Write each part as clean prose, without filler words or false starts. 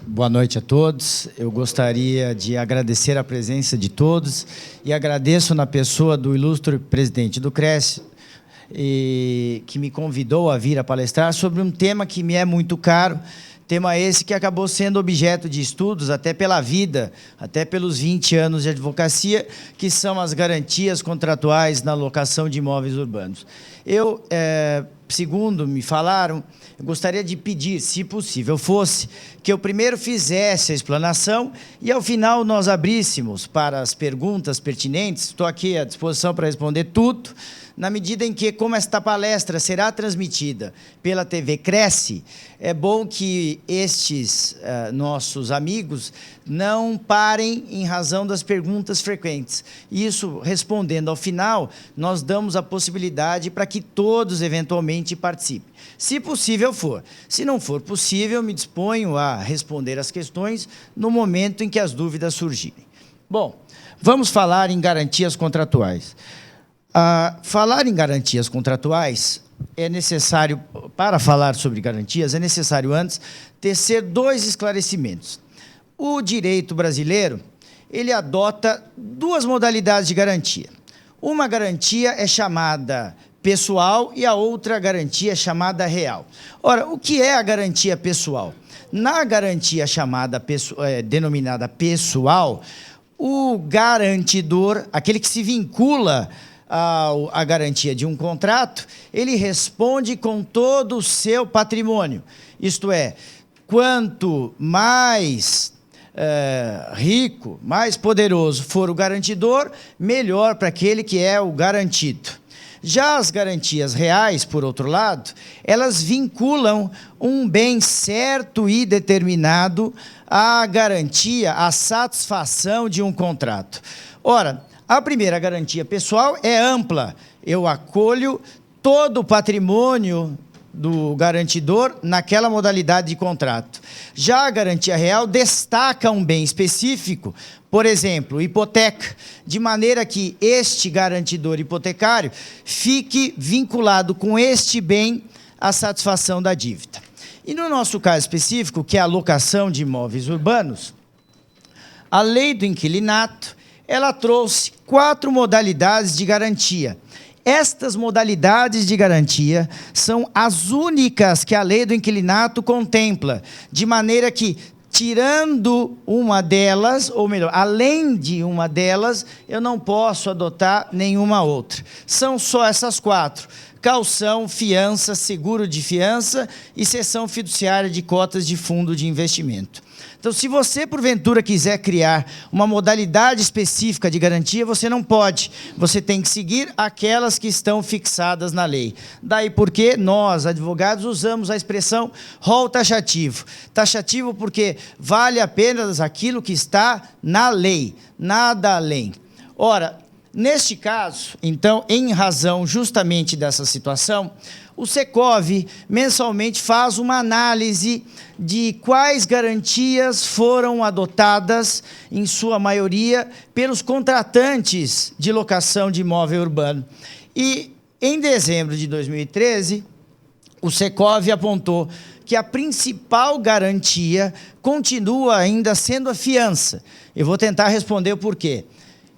Boa noite a todos. Eu gostaria de agradecer a presença de todos e agradeço na pessoa do ilustre presidente do CRES, que me convidou a vir a palestrar sobre um tema que me é muito caro, tema esse que acabou sendo objeto de estudos até pela vida, até pelos 20 anos de advocacia, que são as garantias contratuais na locação de imóveis urbanos. Segundo me falaram, eu gostaria de pedir, se possível fosse, que eu primeiro fizesse a explanação e, ao final, nós abríssemos para as perguntas pertinentes. Estou aqui à disposição para responder tudo, na medida em que, como esta palestra será transmitida pela TV Cresce, é bom que estes nossos amigos não parem em razão das perguntas frequentes. Isso, respondendo ao final, nós damos a possibilidade para que todos, eventualmente, participem. Se possível for. Se não for possível, me disponho a responder as questões no momento em que as dúvidas surgirem. Bom, vamos falar em garantias contratuais. Falar em garantias contratuais é necessário, para falar sobre garantias, é necessário antes tecer dois esclarecimentos. O direito brasileiro, ele adota duas modalidades de garantia. Uma garantia é chamada pessoal e a outra garantia é chamada real. Ora, o que é a garantia pessoal? Na garantia denominada pessoal, o garantidor, aquele que se vincula à garantia de um contrato, ele responde com todo o seu patrimônio. Isto é, quanto mais rico, mais poderoso for o garantidor, melhor para aquele que é o garantido. Já as garantias reais, por outro lado, elas vinculam um bem certo e determinado à garantia, à satisfação de um contrato. Ora, a primeira garantia pessoal é ampla. Eu acolho todo o patrimônio do garantidor naquela modalidade de contrato. Já a garantia real destaca um bem específico, por exemplo, hipoteca, de maneira que este garantidor hipotecário fique vinculado com este bem à satisfação da dívida. E no nosso caso específico, que é a locação de imóveis urbanos, a lei do inquilinato, ela trouxe 4 modalidades de garantia. Estas modalidades de garantia são as únicas que a lei do inquilinato contempla, de maneira que, tirando uma delas, ou melhor, além de uma delas, eu não posso adotar nenhuma outra. São só essas 4. Caução, fiança, seguro de fiança e cessão fiduciária de cotas de fundo de investimento. Então, se você, porventura, quiser criar uma modalidade específica de garantia, você não pode. Você tem que seguir aquelas que estão fixadas na lei. Daí porque nós, advogados, usamos a expressão rol taxativo. Taxativo porque vale apenas aquilo que está na lei, nada além. Ora, neste caso, então, em razão justamente dessa situação, o Secov mensalmente faz uma análise de quais garantias foram adotadas, em sua maioria, pelos contratantes de locação de imóvel urbano. E, em dezembro de 2013, o Secov apontou que a principal garantia continua ainda sendo a fiança. Eu vou tentar responder o porquê.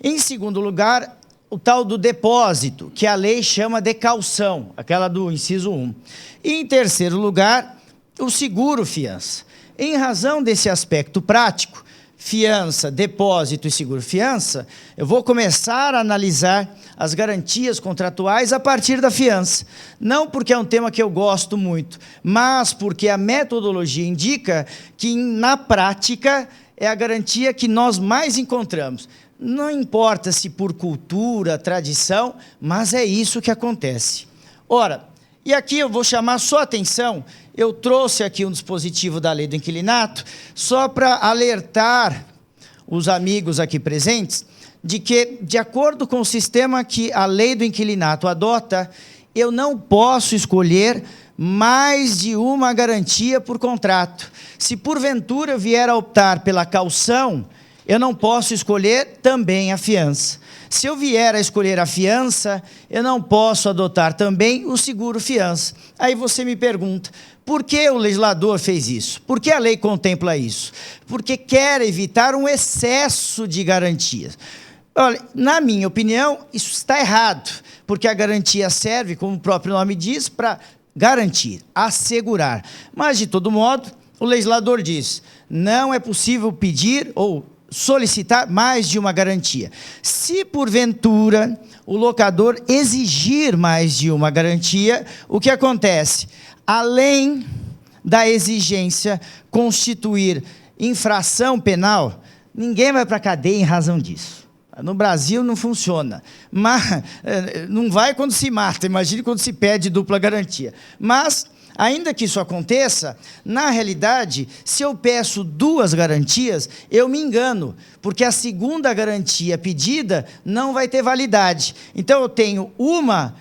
Em segundo lugar, o tal do depósito, que a lei chama de caução, aquela do inciso 1. E, em terceiro lugar, o seguro-fiança. Em razão desse aspecto prático, fiança, depósito e seguro-fiança, eu vou começar a analisar as garantias contratuais a partir da fiança. Não porque é um tema que eu gosto muito, mas porque a metodologia indica que, na prática, é a garantia que nós mais encontramos. Não importa se por cultura, tradição, mas é isso que acontece. Ora, e aqui eu vou chamar só a atenção, eu trouxe aqui um dispositivo da lei do inquilinato, só para alertar os amigos aqui presentes, de que, de acordo com o sistema que a lei do inquilinato adota, eu não posso escolher mais de uma garantia por contrato. Se porventura eu vier a optar pela caução, eu não posso escolher também a fiança. Se eu vier a escolher a fiança, eu não posso adotar também o seguro-fiança. Aí você me pergunta, por que o legislador fez isso? Por que a lei contempla isso? Porque quer evitar um excesso de garantias. Olha, na minha opinião, isso está errado, porque a garantia serve, como o próprio nome diz, para garantir, assegurar. Mas, de todo modo, o legislador diz, não é possível pedir ou solicitar mais de uma garantia. Se, porventura, o locador exigir mais de uma garantia, o que acontece? Além da exigência constituir infração penal, ninguém vai para a cadeia em razão disso. No Brasil não funciona, mas não vai quando se mata, imagine quando se pede dupla garantia. Mas, ainda que isso aconteça, na realidade, se eu peço 2 garantias, eu me engano, porque a segunda garantia pedida não vai ter validade. Então, eu tenho uma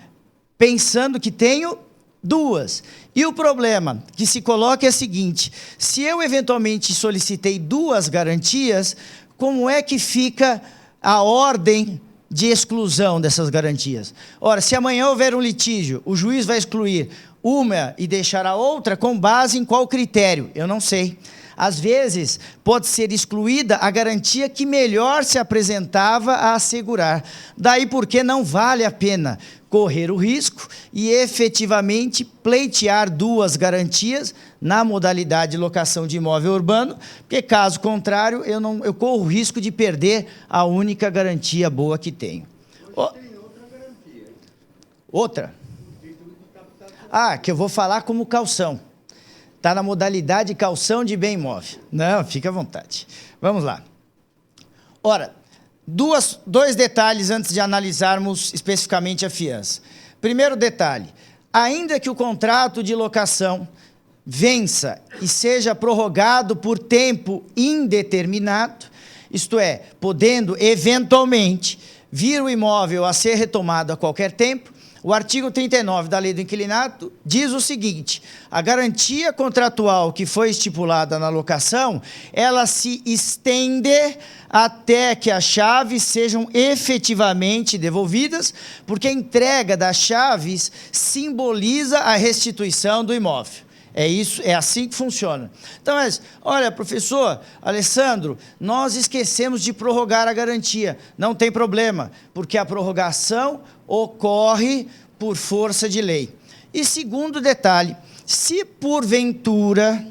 pensando que tenho 2. E o problema que se coloca é o seguinte, se eu eventualmente solicitei 2 garantias, como é que fica a ordem de exclusão dessas garantias? Ora, se amanhã houver um litígio, o juiz vai excluir uma e deixar a outra com base em qual critério? Eu não sei. Às vezes, pode ser excluída a garantia que melhor se apresentava a assegurar. Daí porque não vale a pena correr o risco e efetivamente pleitear 2 garantias na modalidade de locação de imóvel urbano, porque caso contrário, eu corro o risco de perder a única garantia boa que tenho. Hoje tem outra garantia. Outra? Que eu vou falar como calção. Está na modalidade calção de bem imóvel. Não, fica à vontade. Vamos lá. Ora, 2 detalhes antes de analisarmos especificamente a fiança. Primeiro detalhe, ainda que o contrato de locação vença e seja prorrogado por tempo indeterminado, isto é, podendo eventualmente vir o imóvel a ser retomado a qualquer tempo, o artigo 39 da Lei do Inquilinato diz o seguinte, a garantia contratual que foi estipulada na locação, ela se estende até que as chaves sejam efetivamente devolvidas, porque a entrega das chaves simboliza a restituição do imóvel. É isso, é assim que funciona. Então, mas, olha, professor Alessandro, nós esquecemos de prorrogar a garantia. Não tem problema, porque a prorrogação ocorre por força de lei. E segundo detalhe, se porventura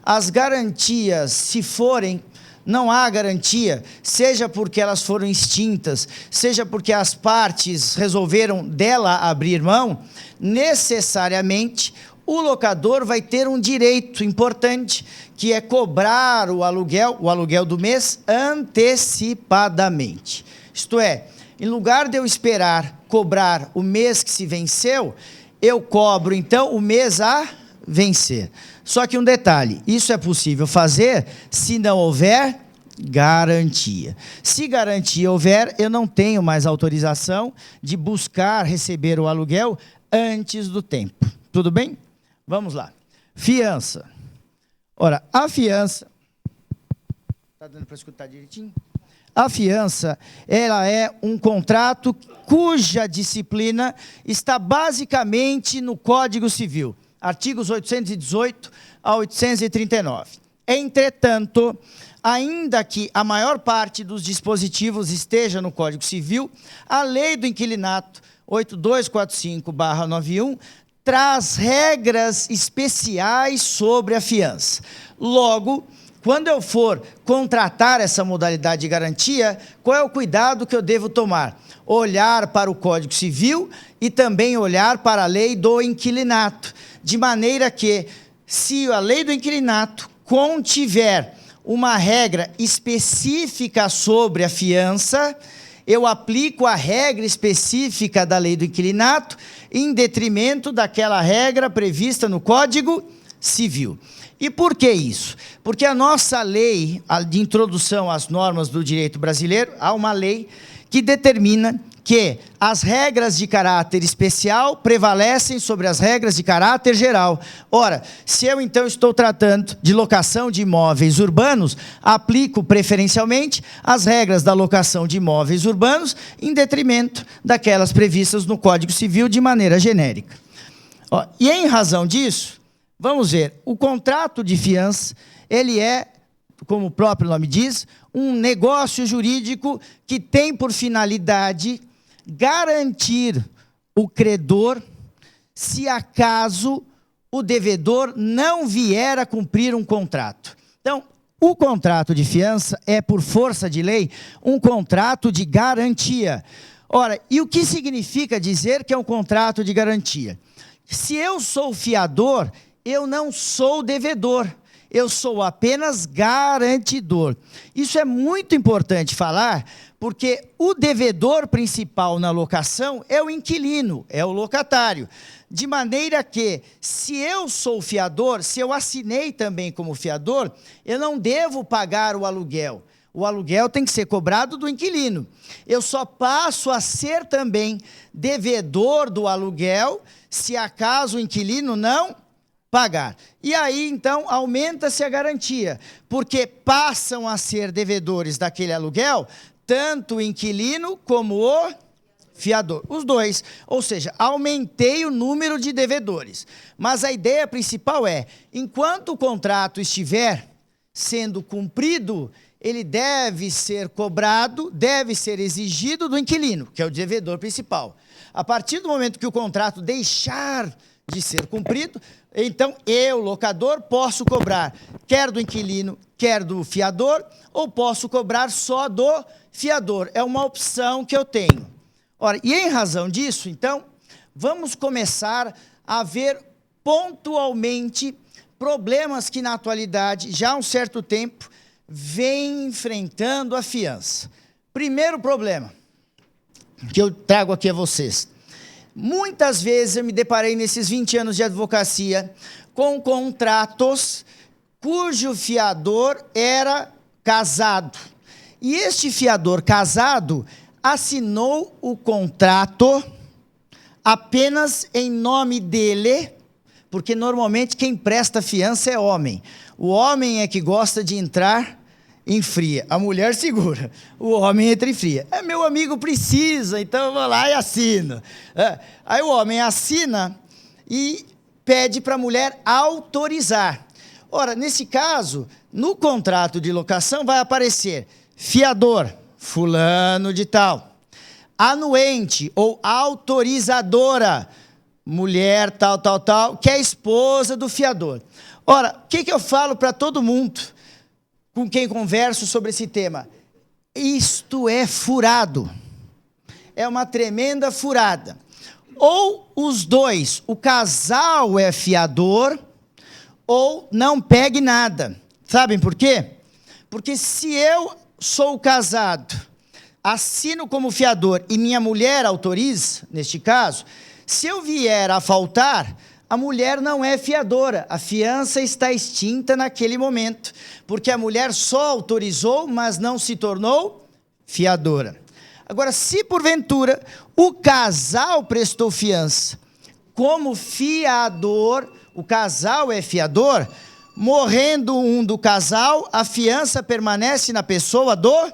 as garantias se forem, não há garantia, seja porque elas foram extintas, seja porque as partes resolveram dela abrir mão, necessariamente o locador vai ter um direito importante, que é cobrar o aluguel do mês antecipadamente. Isto é, em lugar de eu esperar cobrar o mês que se venceu, eu cobro então o mês a vencer. Só que um detalhe, isso é possível fazer se não houver garantia. Se garantia houver, eu não tenho mais autorização de buscar receber o aluguel antes do tempo. Tudo bem? Vamos lá. Fiança. Ora, a fiança... Está dando para escutar direitinho? A fiança, ela é um contrato cuja disciplina está basicamente no Código Civil, artigos 818 a 839. Entretanto, ainda que a maior parte dos dispositivos esteja no Código Civil, a Lei do Inquilinato 8245/91 traz regras especiais sobre a fiança. Logo, quando eu for contratar essa modalidade de garantia, qual é o cuidado que eu devo tomar? Olhar para o Código Civil e também olhar para a Lei do Inquilinato, de maneira que, se a Lei do Inquilinato contiver uma regra específica sobre a fiança, eu aplico a regra específica da Lei do Inquilinato em detrimento daquela regra prevista no Código Civil. E por que isso? Porque a nossa lei de introdução às normas do direito brasileiro, há uma lei que determina que as regras de caráter especial prevalecem sobre as regras de caráter geral. Ora, se eu então estou tratando de locação de imóveis urbanos, aplico preferencialmente as regras da locação de imóveis urbanos em detrimento daquelas previstas no Código Civil de maneira genérica. E em razão disso, vamos ver, o contrato de fiança, ele é, como o próprio nome diz, um negócio jurídico que tem por finalidade garantir o credor se acaso o devedor não vier a cumprir um contrato. Então, o contrato de fiança é, por força de lei, um contrato de garantia. Ora, e o que significa dizer que é um contrato de garantia? Se eu sou fiador, eu não sou devedor. Eu sou apenas garantidor. Isso é muito importante falar, porque o devedor principal na locação é o inquilino, é o locatário. De maneira que, se eu sou fiador, se eu assinei também como fiador, eu não devo pagar o aluguel. O aluguel tem que ser cobrado do inquilino. Eu só passo a ser também devedor do aluguel, se acaso o inquilino não pagar. E aí, então, aumenta-se a garantia, porque passam a ser devedores daquele aluguel, tanto o inquilino como o fiador. Os dois. Ou seja, aumentei o número de devedores. Mas a ideia principal é, enquanto o contrato estiver sendo cumprido, ele deve ser cobrado, deve ser exigido do inquilino, que é o devedor principal. A partir do momento que o contrato deixar de ser cumprido, então eu, locador, posso cobrar quer do inquilino, quer do fiador, ou posso cobrar só do fiador. É uma opção que eu tenho. Ora, e em razão disso, então, vamos começar a ver pontualmente problemas que na atualidade, já há um certo tempo, vem enfrentando a fiança. Primeiro problema que eu trago aqui a vocês. Muitas vezes eu me deparei nesses 20 anos de advocacia com contratos cujo fiador era casado. E este fiador casado assinou o contrato apenas em nome dele, porque normalmente quem presta fiança é homem. O homem é que gosta de entrar em fria, a mulher segura, o homem entra em fria. Meu amigo precisa, então eu vou lá e assino. Aí o homem assina e pede para a mulher autorizar. Ora, nesse caso, no contrato de locação vai aparecer fiador, fulano de tal, anuente ou autorizadora, mulher tal, que é a esposa do fiador. Ora, o que eu falo para todo mundo com quem converso sobre esse tema? Isto é furado. É uma tremenda furada. Ou os dois, o casal é fiador, ou não pegue nada. Sabem por quê? Porque se eu sou casado, assino como fiador e minha mulher autoriza, neste caso, se eu vier a faltar, a mulher não é fiadora, a fiança está extinta naquele momento, porque a mulher só autorizou, mas não se tornou fiadora. Agora, se porventura o casal prestou fiança como fiador, o casal é fiador, morrendo um do casal, a fiança permanece na pessoa do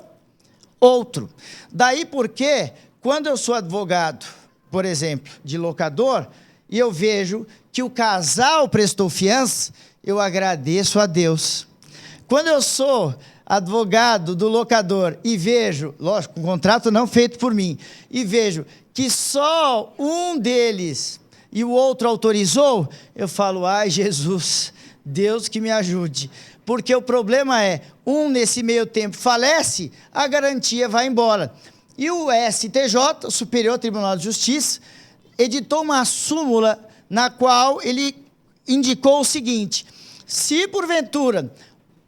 outro. Daí porque, quando eu sou advogado, por exemplo, de locador, e eu vejo que o casal prestou fiança, eu agradeço a Deus. Quando eu sou advogado do locador e vejo, lógico, um contrato não feito por mim, e vejo que só um deles e o outro autorizou, eu falo, ai Jesus, Deus que me ajude. Porque o problema é, um nesse meio tempo falece, a garantia vai embora. E o STJ, o Superior Tribunal de Justiça, editou uma súmula na qual ele indicou o seguinte: se porventura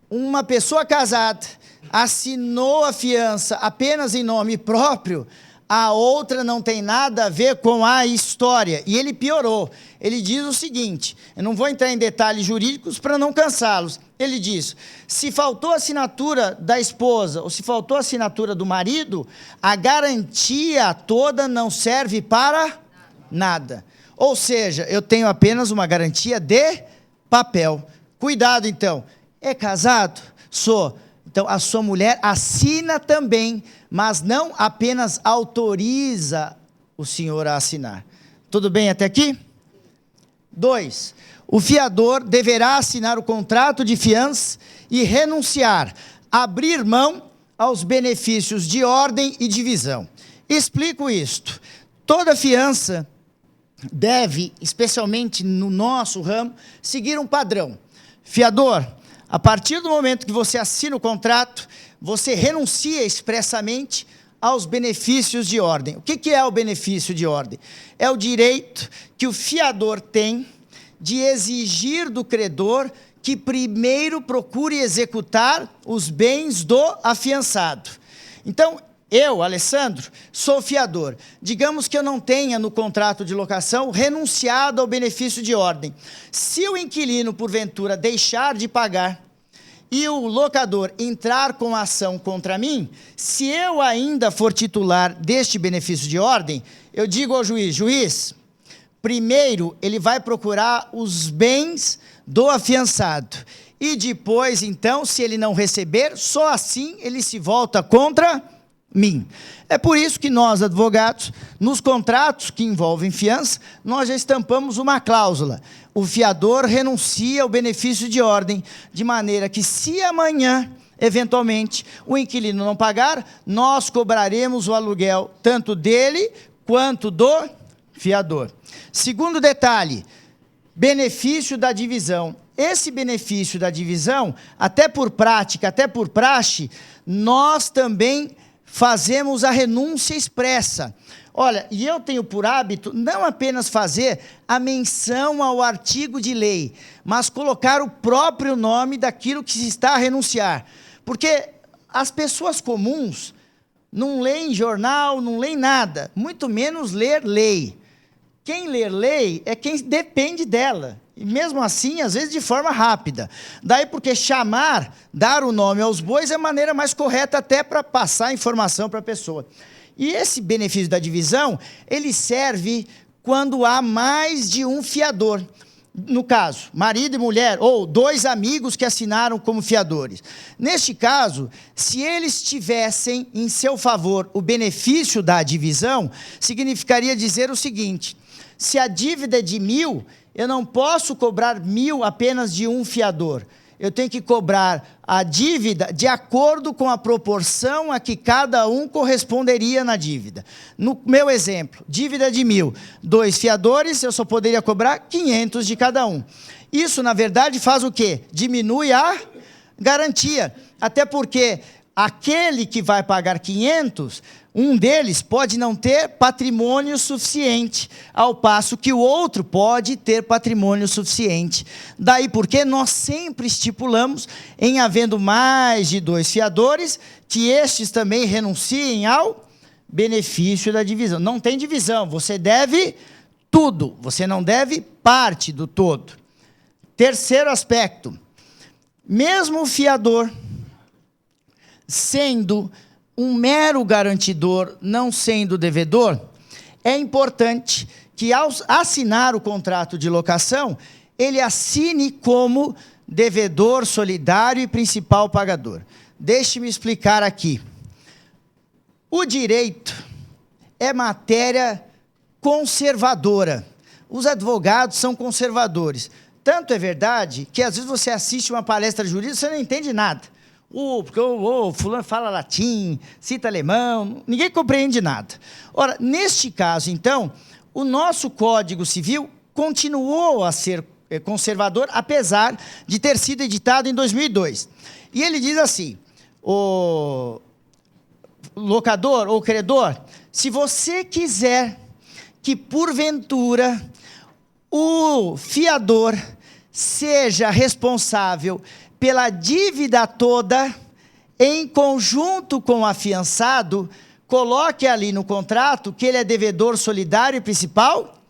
uma pessoa casada assinou a fiança apenas em nome próprio, a outra não tem nada a ver com a história. E ele piorou. Ele diz o seguinte, eu não vou entrar em detalhes jurídicos para não cansá-los. ele diz, se faltou a assinatura da esposa ou se faltou a assinatura do marido, a garantia toda não serve para nada. Ou seja, eu tenho apenas uma garantia de papel. Cuidado, então. É casado? Sou. Então, a sua mulher assina também, mas não apenas autoriza o senhor a assinar. Tudo bem até aqui? 2. O fiador deverá assinar o contrato de fiança e renunciar, abrir mão aos benefícios de ordem e divisão. Explico isto. Toda fiança deve, especialmente no nosso ramo, seguir um padrão. Fiador, a partir do momento que você assina o contrato, você renuncia expressamente aos benefícios de ordem. O que é o benefício de ordem? É o direito que o fiador tem de exigir do credor que primeiro procure executar os bens do afiançado. Então, eu, Alessandro, sou fiador. Digamos que eu não tenha no contrato de locação renunciado ao benefício de ordem. Se o inquilino, porventura, deixar de pagar e o locador entrar com ação contra mim, se eu ainda for titular deste benefício de ordem, eu digo ao juiz, juiz, primeiro ele vai procurar os bens do afiançado. E depois, então, se ele não receber, só assim ele se volta contra mim. É por isso que nós, advogados, nos contratos que envolvem fiança, nós já estampamos uma cláusula. O fiador renuncia ao benefício de ordem, de maneira que se amanhã, eventualmente, o inquilino não pagar, nós cobraremos o aluguel tanto dele quanto do fiador. Segundo detalhe, benefício da divisão. Esse benefício da divisão, até por prática, até por praxe, nós também fazemos a renúncia expressa. Olha, e eu tenho por hábito não apenas fazer a menção ao artigo de lei, mas colocar o próprio nome daquilo que se está a renunciar. Porque as pessoas comuns não leem jornal, não leem nada, muito menos ler lei. Quem lê lei é quem depende dela. E mesmo assim, às vezes de forma rápida. Daí porque chamar, dar o nome aos bois é a maneira mais correta até para passar a informação para a pessoa. E esse benefício da divisão, ele serve quando há mais de um fiador. No caso, marido e mulher, ou 2 amigos que assinaram como fiadores. Neste caso, se eles tivessem em seu favor o benefício da divisão, significaria dizer o seguinte, se a dívida é de 1.000, eu não posso cobrar 1.000 apenas de um fiador. Eu tenho que cobrar a dívida de acordo com a proporção a que cada um corresponderia na dívida. No meu exemplo, dívida de 1.000, 2 fiadores, eu só poderia cobrar 500 de cada um. Isso, na verdade, faz o quê? Diminui a garantia. Até porque aquele que vai pagar 500, um deles pode não ter patrimônio suficiente, ao passo que o outro pode ter patrimônio suficiente. Daí porque nós sempre estipulamos, em havendo mais de 2 fiadores, que estes também renunciem ao benefício da divisão. Não tem divisão, você deve tudo, você não deve parte do todo. Terceiro aspecto, mesmo o fiador sendo um mero garantidor, não sendo devedor, é importante que ao assinar o contrato de locação, ele assine como devedor solidário e principal pagador. Deixe-me explicar aqui. O direito é matéria conservadora. Os advogados são conservadores. Tanto é verdade que às vezes você assiste uma palestra jurídica e você não entende nada. Porque o fulano fala latim, cita alemão, ninguém compreende nada. Ora, neste caso, então, o nosso Código Civil continuou a ser conservador, apesar de ter sido editado em 2002. E ele diz assim, o locador ou credor, se você quiser que, porventura, o fiador seja responsável pela dívida toda, em conjunto com o afiançado, coloque ali no contrato que ele é devedor solidário e principal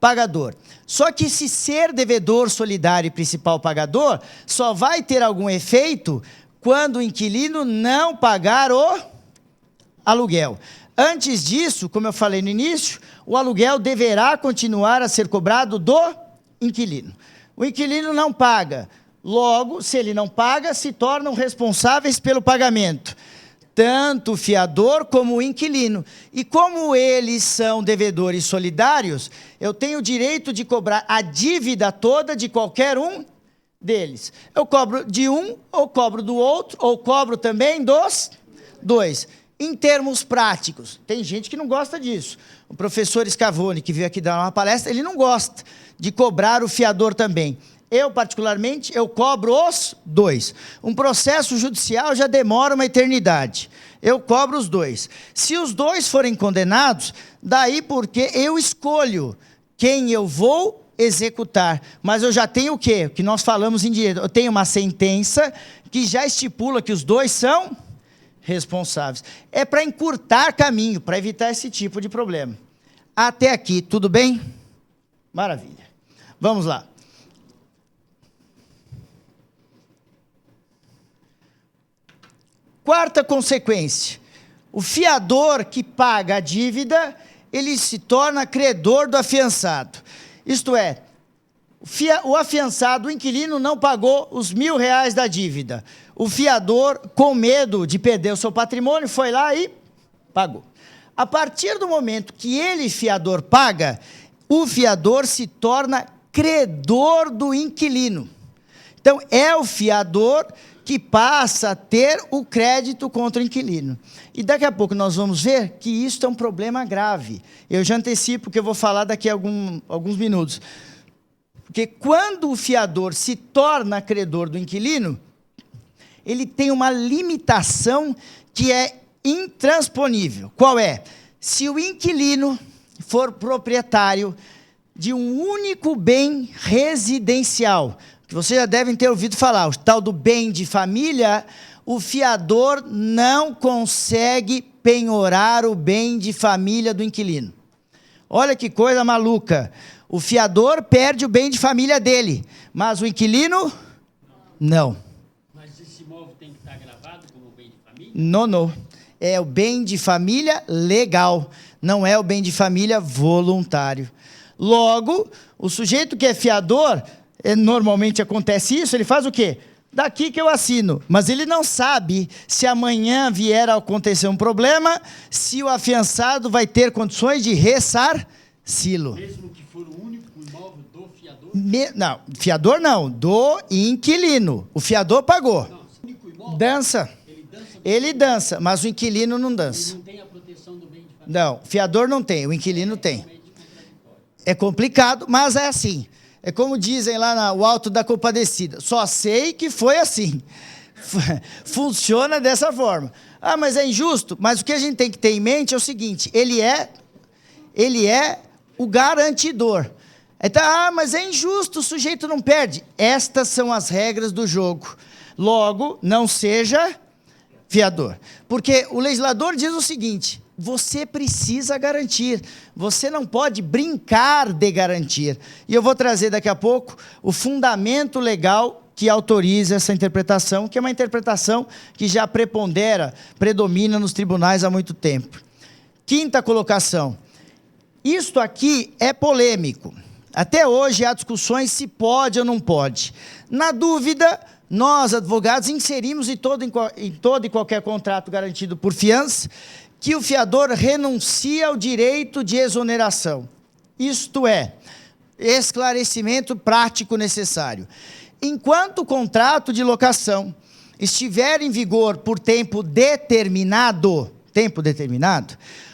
pagador. Só que esse ser devedor solidário e principal pagador só vai ter algum efeito quando o inquilino não pagar o aluguel. Antes disso, como eu falei no início, o aluguel deverá continuar a ser cobrado do inquilino. O inquilino não paga. Logo, se ele não paga, se tornam responsáveis pelo pagamento, tanto o fiador como o inquilino. E como eles são devedores solidários, eu tenho o direito de cobrar a dívida toda de qualquer um deles. Eu cobro de um, ou cobro do outro, ou cobro também dos dois. Em termos práticos, tem gente que não gosta disso. O professor Scavone, que veio aqui dar uma palestra, ele não gosta de cobrar o fiador também. Eu, particularmente, eu cobro os dois. Um processo judicial já demora uma eternidade. Eu cobro os dois. Se os dois forem condenados, daí porque eu escolho quem eu vou executar. Mas eu já tenho o quê? O que nós falamos em direito. Eu tenho uma sentença que já estipula que os dois são responsáveis. É para encurtar caminho, para evitar esse tipo de problema. Até aqui, tudo bem? Maravilha. Vamos lá. Quarta consequência. O fiador que paga a dívida, ele se torna credor do afiançado. Isto é, o afiançado, o inquilino, não pagou os R$1.000 da dívida. O fiador, com medo de perder o seu patrimônio, foi lá e pagou. A partir do momento que ele, fiador, paga, o fiador se torna credor do inquilino. Então, é o fiador que passa a ter o crédito contra o inquilino. E daqui a pouco nós vamos ver que isso é um problema grave. Eu já antecipo que eu vou falar daqui a alguns minutos. Porque quando o fiador se torna credor do inquilino, ele tem uma limitação que é intransponível. Qual é? Se o inquilino for proprietário de um único bem residencial, que vocês já devem ter ouvido falar, o tal do bem de família, o fiador não consegue penhorar o bem de família do inquilino. Olha que coisa maluca. O fiador perde o bem de família dele, mas o inquilino, não. Mas esse imóvel tem que estar gravado como bem de família? Não. É o bem de família legal, não é o bem de família voluntário. Logo, o sujeito que é fiador, normalmente acontece isso, ele faz o quê? Daqui que eu assino, mas ele não sabe se amanhã vier a acontecer um problema, se o afiançado vai ter condições de ressarci-lo. Mesmo que for o único imóvel do fiador? Não, fiador não, do inquilino. O fiador pagou. Não, o único imóvel, dança. Ele dança, mas o inquilino não dança. Ele não tem a proteção do bem de família. Não, o fiador não tem, o inquilino tem. É complicado, mas é assim. É como dizem lá no Alto da Compadecida. Só sei que foi assim. Funciona dessa forma. Ah, mas é injusto? Mas o que a gente tem que ter em mente é o seguinte, ele é o garantidor. Então, mas é injusto, o sujeito não perde. Estas são as regras do jogo. Logo, não seja fiador. Porque o legislador diz o seguinte, você precisa garantir, você não pode brincar de garantir. E eu vou trazer daqui a pouco o fundamento legal que autoriza essa interpretação, que é uma interpretação que já predomina nos tribunais há muito tempo. Quinta colocação. Isto aqui é polêmico. Até hoje há discussões se pode ou não pode. Na dúvida, nós, advogados, inserimos em todo e qualquer contrato garantido por fiança que o fiador renuncia ao direito de exoneração. Isto é, esclarecimento prático necessário. Enquanto o contrato de locação estiver em vigor por tempo determinado,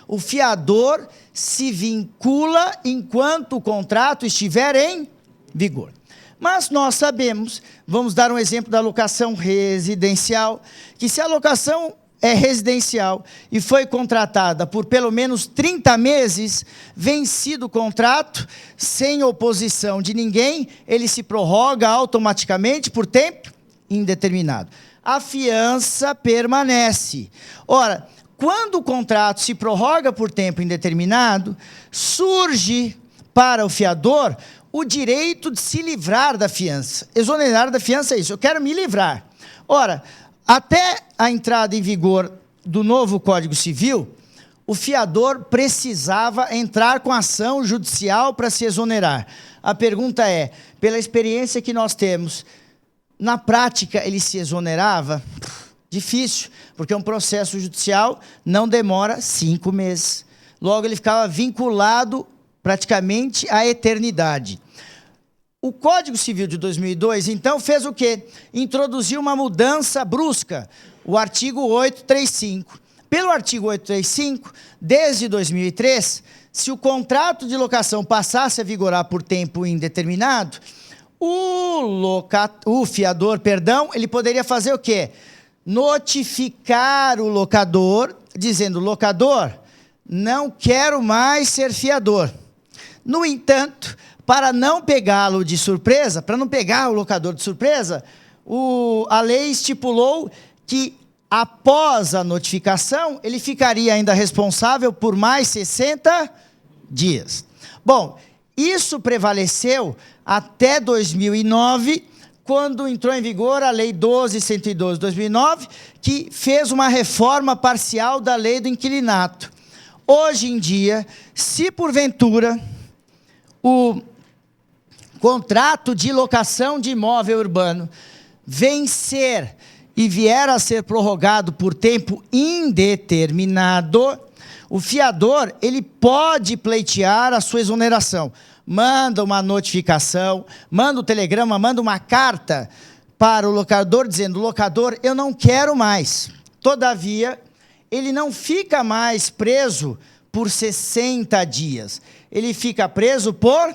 o fiador se vincula enquanto o contrato estiver em vigor. Mas nós sabemos, vamos dar um exemplo da locação residencial, que se a locação é residencial e foi contratada por pelo menos 30 meses, vencido o contrato, sem oposição de ninguém, ele se prorroga automaticamente por tempo indeterminado. A fiança permanece. Ora, quando o contrato se prorroga por tempo indeterminado, surge para o fiador o direito de se livrar da fiança. Exonerar da fiança é isso, eu quero me livrar. Ora, até a entrada em vigor do novo Código Civil, o fiador precisava entrar com ação judicial para se exonerar. A pergunta é, pela experiência que nós temos, na prática ele se exonerava? Difícil, porque um processo judicial não demora 5 meses. Logo, ele ficava vinculado praticamente à eternidade. O Código Civil de 2002, então, fez o quê? Introduziu uma mudança brusca, o artigo 835. Pelo artigo 835, desde 2003, se o contrato de locação passasse a vigorar por tempo indeterminado, o fiador, ele poderia fazer o quê? Notificar o locador, dizendo, locador, não quero mais ser fiador. No entanto, para não pegá-lo de surpresa, para não pegar o locador de surpresa, a lei estipulou que, após a notificação, ele ficaria ainda responsável por mais 60 dias. Bom, isso prevaleceu até 2009, quando entrou em vigor a Lei 12.112 de 2009, que fez uma reforma parcial da Lei do Inquilinato. Hoje em dia, se porventura o contrato de locação de imóvel urbano vencer e vier a ser prorrogado por tempo indeterminado, o fiador, ele pode pleitear a sua exoneração. Manda uma notificação, manda um telegrama, manda uma carta para o locador, dizendo, locador, eu não quero mais. Todavia, ele não fica mais preso por 60 dias. Ele fica preso por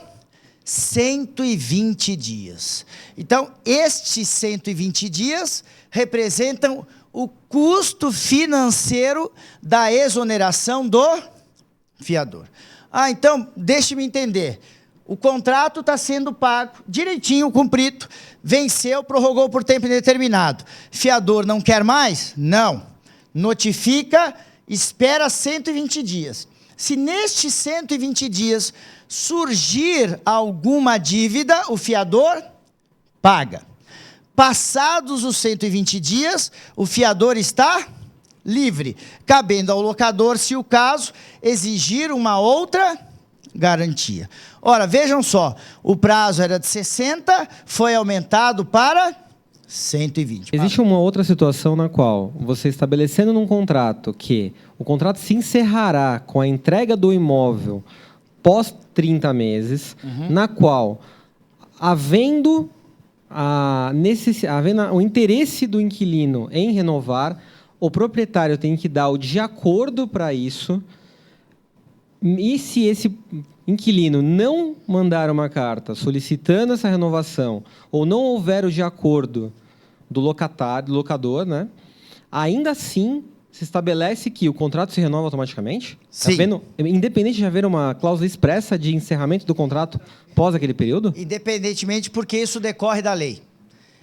120 dias. Então, estes 120 dias representam o custo financeiro da exoneração do fiador. Então, deixe-me entender. O contrato está sendo pago, direitinho, cumprido, venceu, prorrogou por tempo indeterminado. Fiador não quer mais? Não. Notifica, espera 120 dias. Se nestes 120 dias surgir alguma dívida, o fiador paga. Passados os 120 dias, o fiador está livre, cabendo ao locador, se o caso, exigir uma outra garantia. Ora, vejam só, o prazo era de 60, foi aumentado para 120. Existe uma outra situação na qual você estabelecendo num contrato que o contrato se encerrará com a entrega do imóvel pós 30 meses, na qual, havendo o interesse do inquilino em renovar, o proprietário tem que dar o de acordo para isso, e se esse inquilino não mandar uma carta solicitando essa renovação, ou não houver o de acordo do locador, né, ainda assim se estabelece que o contrato se renova automaticamente? Sim. Independente de haver uma cláusula expressa de encerramento do contrato pós aquele período? Independentemente, porque isso decorre da lei.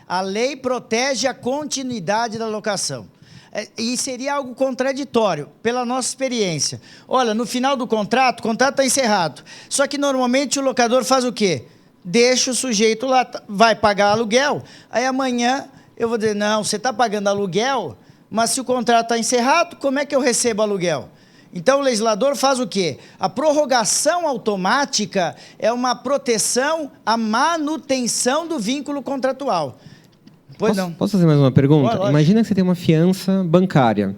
A lei protege a continuidade da locação. E seria algo contraditório, pela nossa experiência. Olha, no final do contrato, o contrato está encerrado. Só que, normalmente, o locador faz o quê? Deixa o sujeito lá, vai pagar aluguel. Aí, amanhã, eu vou dizer, não, você está pagando aluguel, mas se o contrato está encerrado, como é que eu recebo aluguel? Então, o legislador faz o quê? A prorrogação automática é uma proteção à manutenção do vínculo contratual. Posso fazer mais uma pergunta? Lógico. Imagina que você tem uma fiança bancária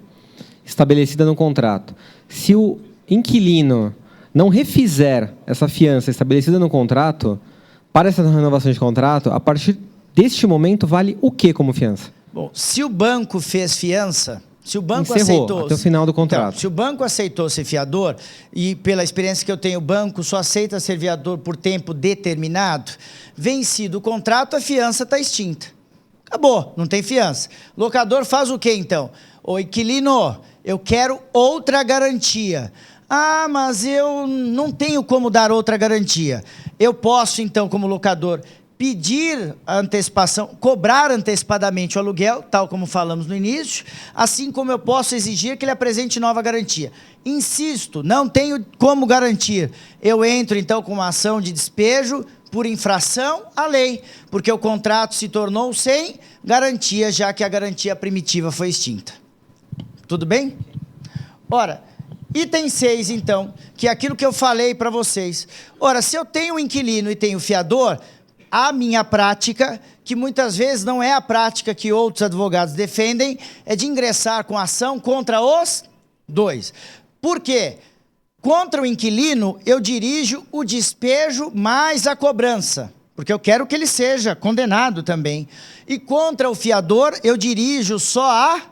estabelecida no contrato. Se o inquilino não refizer essa fiança estabelecida no contrato, para essa renovação de contrato, a partir deste momento, vale o que como fiança? Bom, se o banco fez fiança, se o banco encerrou aceitou... até o final do contrato. Então, se o banco aceitou ser fiador, e pela experiência que eu tenho, o banco só aceita ser fiador por tempo determinado, vencido o contrato, a fiança está extinta. Acabou, não tem fiança. Locador faz o quê, então? Ô, inquilino, eu quero outra garantia. Ah, mas eu não tenho como dar outra garantia. Eu posso, então, como locador, pedir a antecipação, cobrar antecipadamente o aluguel, tal como falamos no início, assim como eu posso exigir que ele apresente nova garantia. Insisto, não tenho como garantir. Eu entro, então, com uma ação de despejo por infração à lei, porque o contrato se tornou sem garantia, já que a garantia primitiva foi extinta. Tudo bem? Ora, item 6, então, que é aquilo que eu falei para vocês. Ora, se eu tenho um inquilino e tenho fiador, a minha prática, que muitas vezes não é a prática que outros advogados defendem, é de ingressar com ação contra os dois. Por quê? Contra o inquilino, eu dirijo o despejo mais a cobrança, porque eu quero que ele seja condenado também. E contra o fiador, eu dirijo só a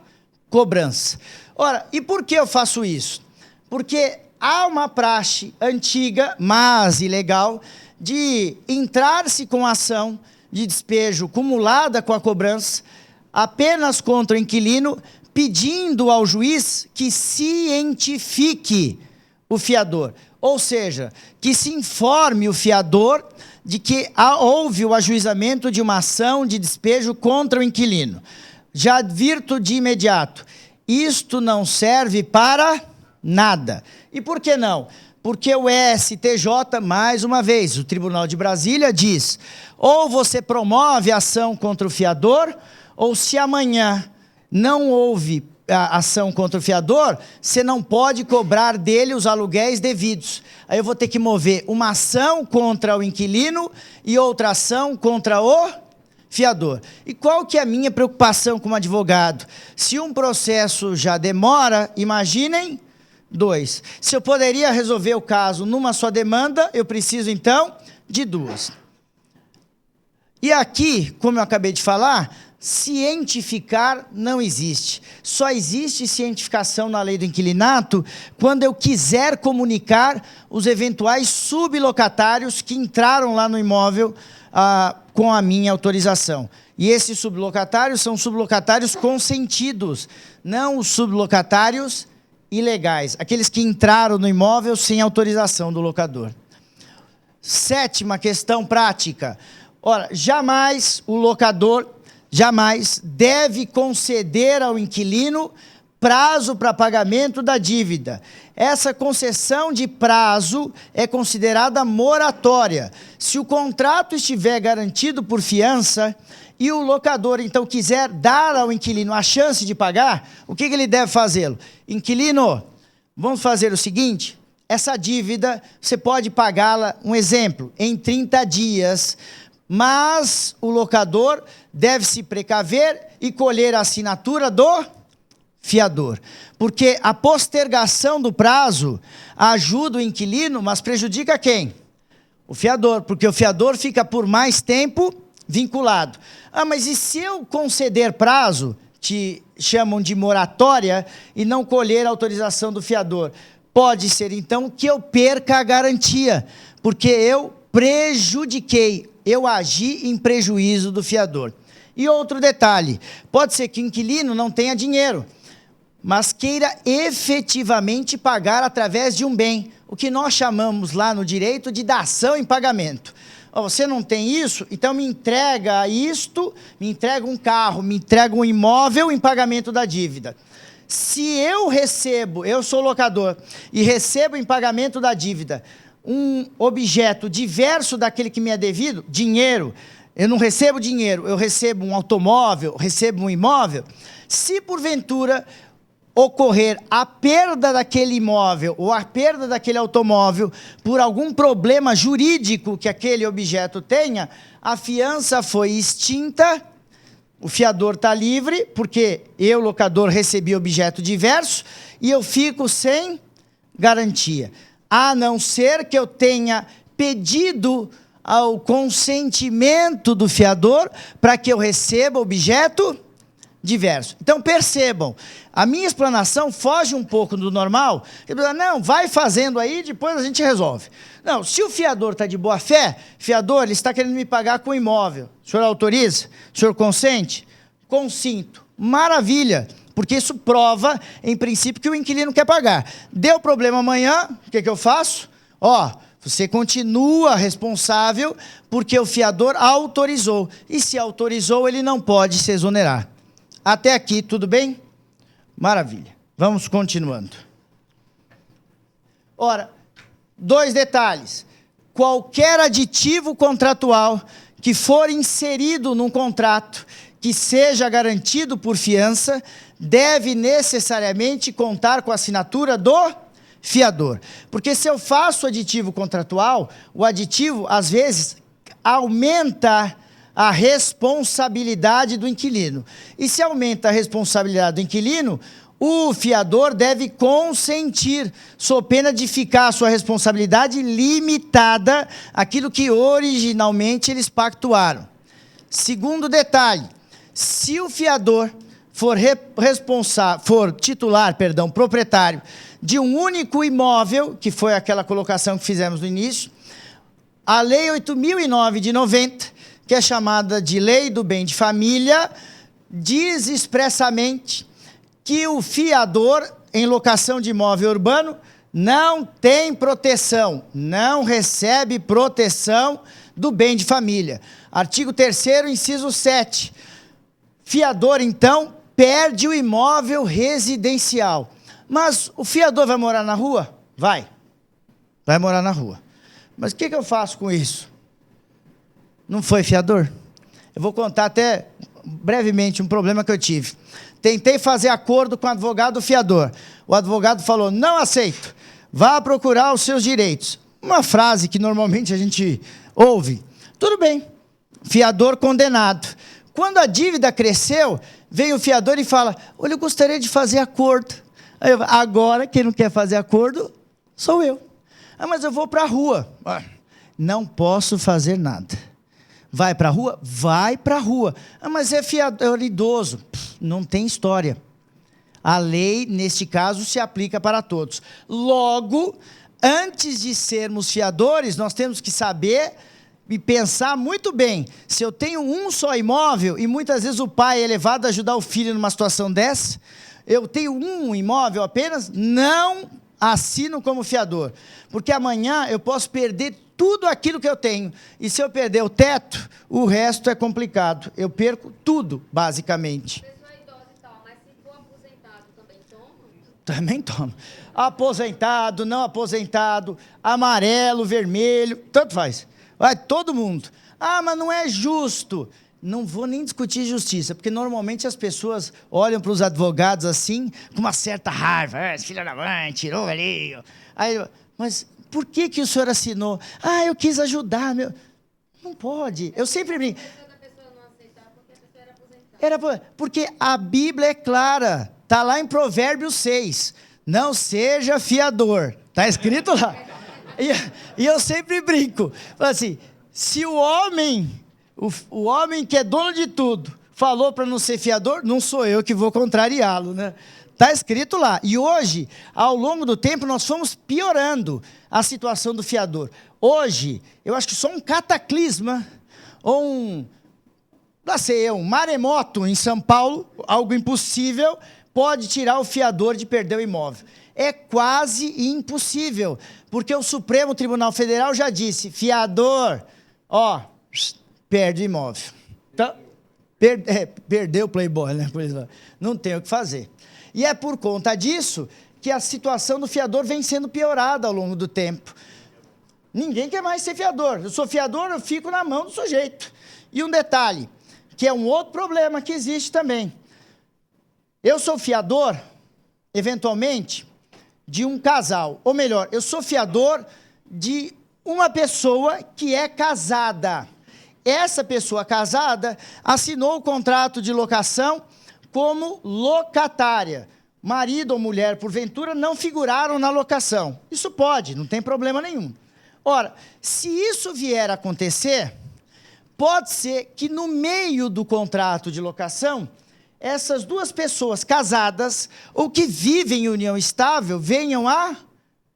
cobrança. Ora, e por que eu faço isso? Porque há uma praxe antiga, mas ilegal, de entrar-se com ação de despejo cumulada com a cobrança, apenas contra o inquilino, pedindo ao juiz que cientifique o fiador. Ou seja, que se informe o fiador de que houve o ajuizamento de uma ação de despejo contra o inquilino. Já advirto de imediato, isto não serve para nada. E por que não? Porque o STJ, mais uma vez, o Tribunal de Brasília diz, ou você promove a ação contra o fiador, ou se amanhã não houve a ação contra o fiador, você não pode cobrar dele os aluguéis devidos. Aí eu vou ter que mover uma ação contra o inquilino e outra ação contra o fiador. E qual que é a minha preocupação como advogado? Se um processo já demora, imaginem 2. Se eu poderia resolver o caso numa só demanda, eu preciso, então, de 2. E aqui, como eu acabei de falar, cientificar não existe. Só existe cientificação na lei do inquilinato quando eu quiser comunicar os eventuais sublocatários que entraram lá no imóvel com a minha autorização. E esses sublocatários são sublocatários consentidos, não os sublocatários ilegais, aqueles que entraram no imóvel sem autorização do locador. 7ª questão prática. Ora, jamais o locador deve conceder ao inquilino prazo para pagamento da dívida. Essa concessão de prazo é considerada moratória. Se o contrato estiver garantido por fiança e o locador, então, quiser dar ao inquilino a chance de pagar, o que ele deve fazê-lo? Inquilino, vamos fazer o seguinte, essa dívida, você pode pagá-la, um exemplo, em 30 dias, mas o locador deve se precaver e colher a assinatura do fiador. Porque a postergação do prazo ajuda o inquilino, mas prejudica quem? O fiador, porque o fiador fica por mais tempo vinculado. Ah, mas e se eu conceder prazo, te chamam de moratória, e não colher a autorização do fiador? Pode ser, então, que eu perca a garantia, porque eu prejudiquei, eu agi em prejuízo do fiador. E outro detalhe, pode ser que o inquilino não tenha dinheiro, mas queira efetivamente pagar através de um bem, o que nós chamamos lá no direito de dação em pagamento. Você não tem isso? Então me entrega isto, me entrega um carro, me entrega um imóvel em pagamento da dívida. Se eu recebo, eu sou locador, e recebo em pagamento da dívida um objeto diverso daquele que me é devido, dinheiro, eu não recebo dinheiro, eu recebo um automóvel, recebo um imóvel, se porventura ocorrer a perda daquele imóvel ou a perda daquele automóvel por algum problema jurídico que aquele objeto tenha, a fiança foi extinta, o fiador está livre, porque eu, locador, recebi objeto diverso e eu fico sem garantia. A não ser que eu tenha pedido ao consentimento do fiador para que eu receba objeto diverso. Então, percebam, a minha explanação foge um pouco do normal. Não, vai fazendo aí, depois a gente resolve. Não, se o fiador está de boa fé, fiador, ele está querendo me pagar com imóvel. O senhor autoriza? O senhor consente? Consinto. Maravilha, porque isso prova, em princípio, que o inquilino quer pagar. Deu problema amanhã, o que eu faço? Você continua responsável porque o fiador autorizou. E se autorizou, ele não pode se exonerar. Até aqui, tudo bem? Maravilha. Vamos continuando. Ora, 2 detalhes. Qualquer aditivo contratual que for inserido num contrato que seja garantido por fiança, deve necessariamente contar com a assinatura do fiador. Porque se eu faço aditivo contratual, o aditivo, às vezes, aumenta a responsabilidade do inquilino. E se aumenta a responsabilidade do inquilino, o fiador deve consentir, sob pena de ficar a sua responsabilidade limitada àquilo que originalmente eles pactuaram. Segundo detalhe, se o fiador for proprietário de um único imóvel, que foi aquela colocação que fizemos no início, a Lei 8.009 de 90, que é chamada de Lei do Bem de Família, diz expressamente que o fiador em locação de imóvel urbano não tem proteção, não recebe proteção do bem de família. Artigo 3º, inciso 7. Fiador, então, perde o imóvel residencial. Mas o fiador vai morar na rua? Vai morar na rua. Mas o que eu faço com isso? Não foi fiador? Eu vou contar até brevemente um problema que eu tive. Tentei fazer acordo com o advogado fiador. O advogado falou, não aceito, vá procurar os seus direitos. Uma frase que normalmente a gente ouve. Tudo bem, fiador condenado. Quando a dívida cresceu, vem o fiador e fala, olha, eu gostaria de fazer acordo. Aí eu, agora, quem não quer fazer acordo, sou eu. Ah, mas eu vou para a rua. Não posso fazer nada. Vai para a rua? Vai para a rua. Ah, mas é fiador idoso. Não tem história. A lei, neste caso, se aplica para todos. Logo, antes de sermos fiadores, nós temos que saber e pensar muito bem. Se eu tenho um só imóvel, e muitas vezes o pai é levado a ajudar o filho numa situação dessa, eu tenho um imóvel apenas, não assino como fiador. Porque amanhã eu posso perder tudo aquilo que eu tenho. E se eu perder o teto, o resto é complicado. Eu perco tudo, basicamente. Também toma. Aposentado, não aposentado, amarelo, vermelho, tanto faz. Vai todo mundo. Ah, mas não é justo. Não vou nem discutir justiça, porque normalmente as pessoas olham para os advogados assim, com uma certa raiva. Filha da mãe, tirou ali. Aí, mas por que o senhor assinou? Ah, eu quis ajudar. Não pode. Eu sempre brinco. Porque a Bíblia é clara. Está lá em Provérbios 6. Não seja fiador. Está escrito lá. E eu sempre brinco. Falo assim, se o homem que é dono de tudo, falou para não ser fiador, não sou eu que vou contrariá-lo, né? Está escrito lá. E hoje, ao longo do tempo, nós fomos piorando a situação do fiador. Hoje, eu acho que só um cataclisma, ou um maremoto em São Paulo, algo impossível, pode tirar o fiador de perder o imóvel. É quase impossível, porque o Supremo Tribunal Federal já disse, fiador, perde o imóvel. Então, perdeu o Playboy, né? Não tem o que fazer. E é por conta disso que a situação do fiador vem sendo piorada ao longo do tempo. Ninguém quer mais ser fiador. Eu sou fiador, eu fico na mão do sujeito. E um detalhe, que é um outro problema que existe também. Eu sou fiador, eventualmente, de um casal. Ou melhor, eu sou fiador de uma pessoa que é casada. Essa pessoa casada assinou o contrato de locação como locatária. Marido ou mulher, porventura, não figuraram na locação. Isso pode, não tem problema nenhum. Ora, se isso vier a acontecer, pode ser que no meio do contrato de locação, essas duas pessoas casadas ou que vivem em união estável venham a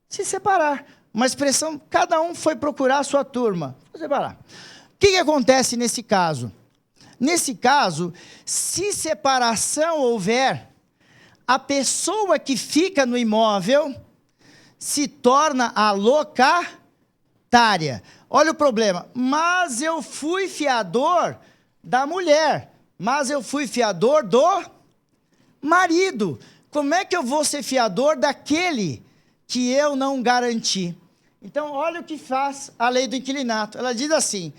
se separar. Uma expressão, cada um foi procurar a sua turma. Vou separar. O que acontece nesse caso? Nesse caso, se separação houver, a pessoa que fica no imóvel se torna a locatária. locatária. Olha o problema. Mas eu fui fiador da mulher. Mas eu fui fiador do marido. Como é que eu vou ser fiador daquele que eu não garanti? Então, olha o que faz a lei do inquilinato. Ela diz assim: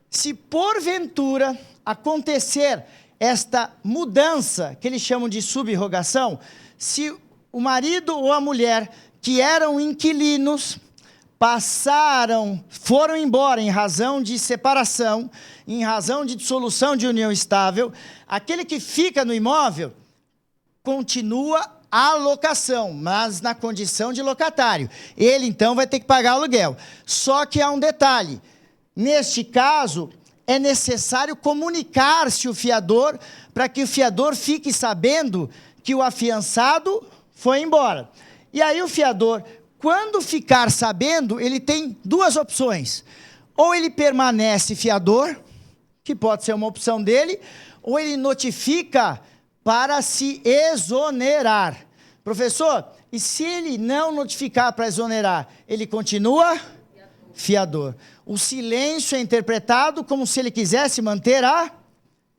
se porventura acontecer esta mudança, que eles chamam de subrogação, se o marido ou a mulher que eram inquilinos foram embora em razão de separação, em razão de dissolução de união estável, aquele que fica no imóvel continua a locação, mas na condição de locatário. Ele, então, vai ter que pagar aluguel. Só que há um detalhe. Neste caso, é necessário comunicar-se o fiador para que o fiador fique sabendo que o afiançado foi embora. E aí o fiador, quando ficar sabendo, ele tem duas opções. Ou ele permanece fiador, que pode ser uma opção dele, ou ele notifica para se exonerar. Professor, e se ele não notificar para exonerar, ele continua fiador. O silêncio é interpretado como se ele quisesse manter a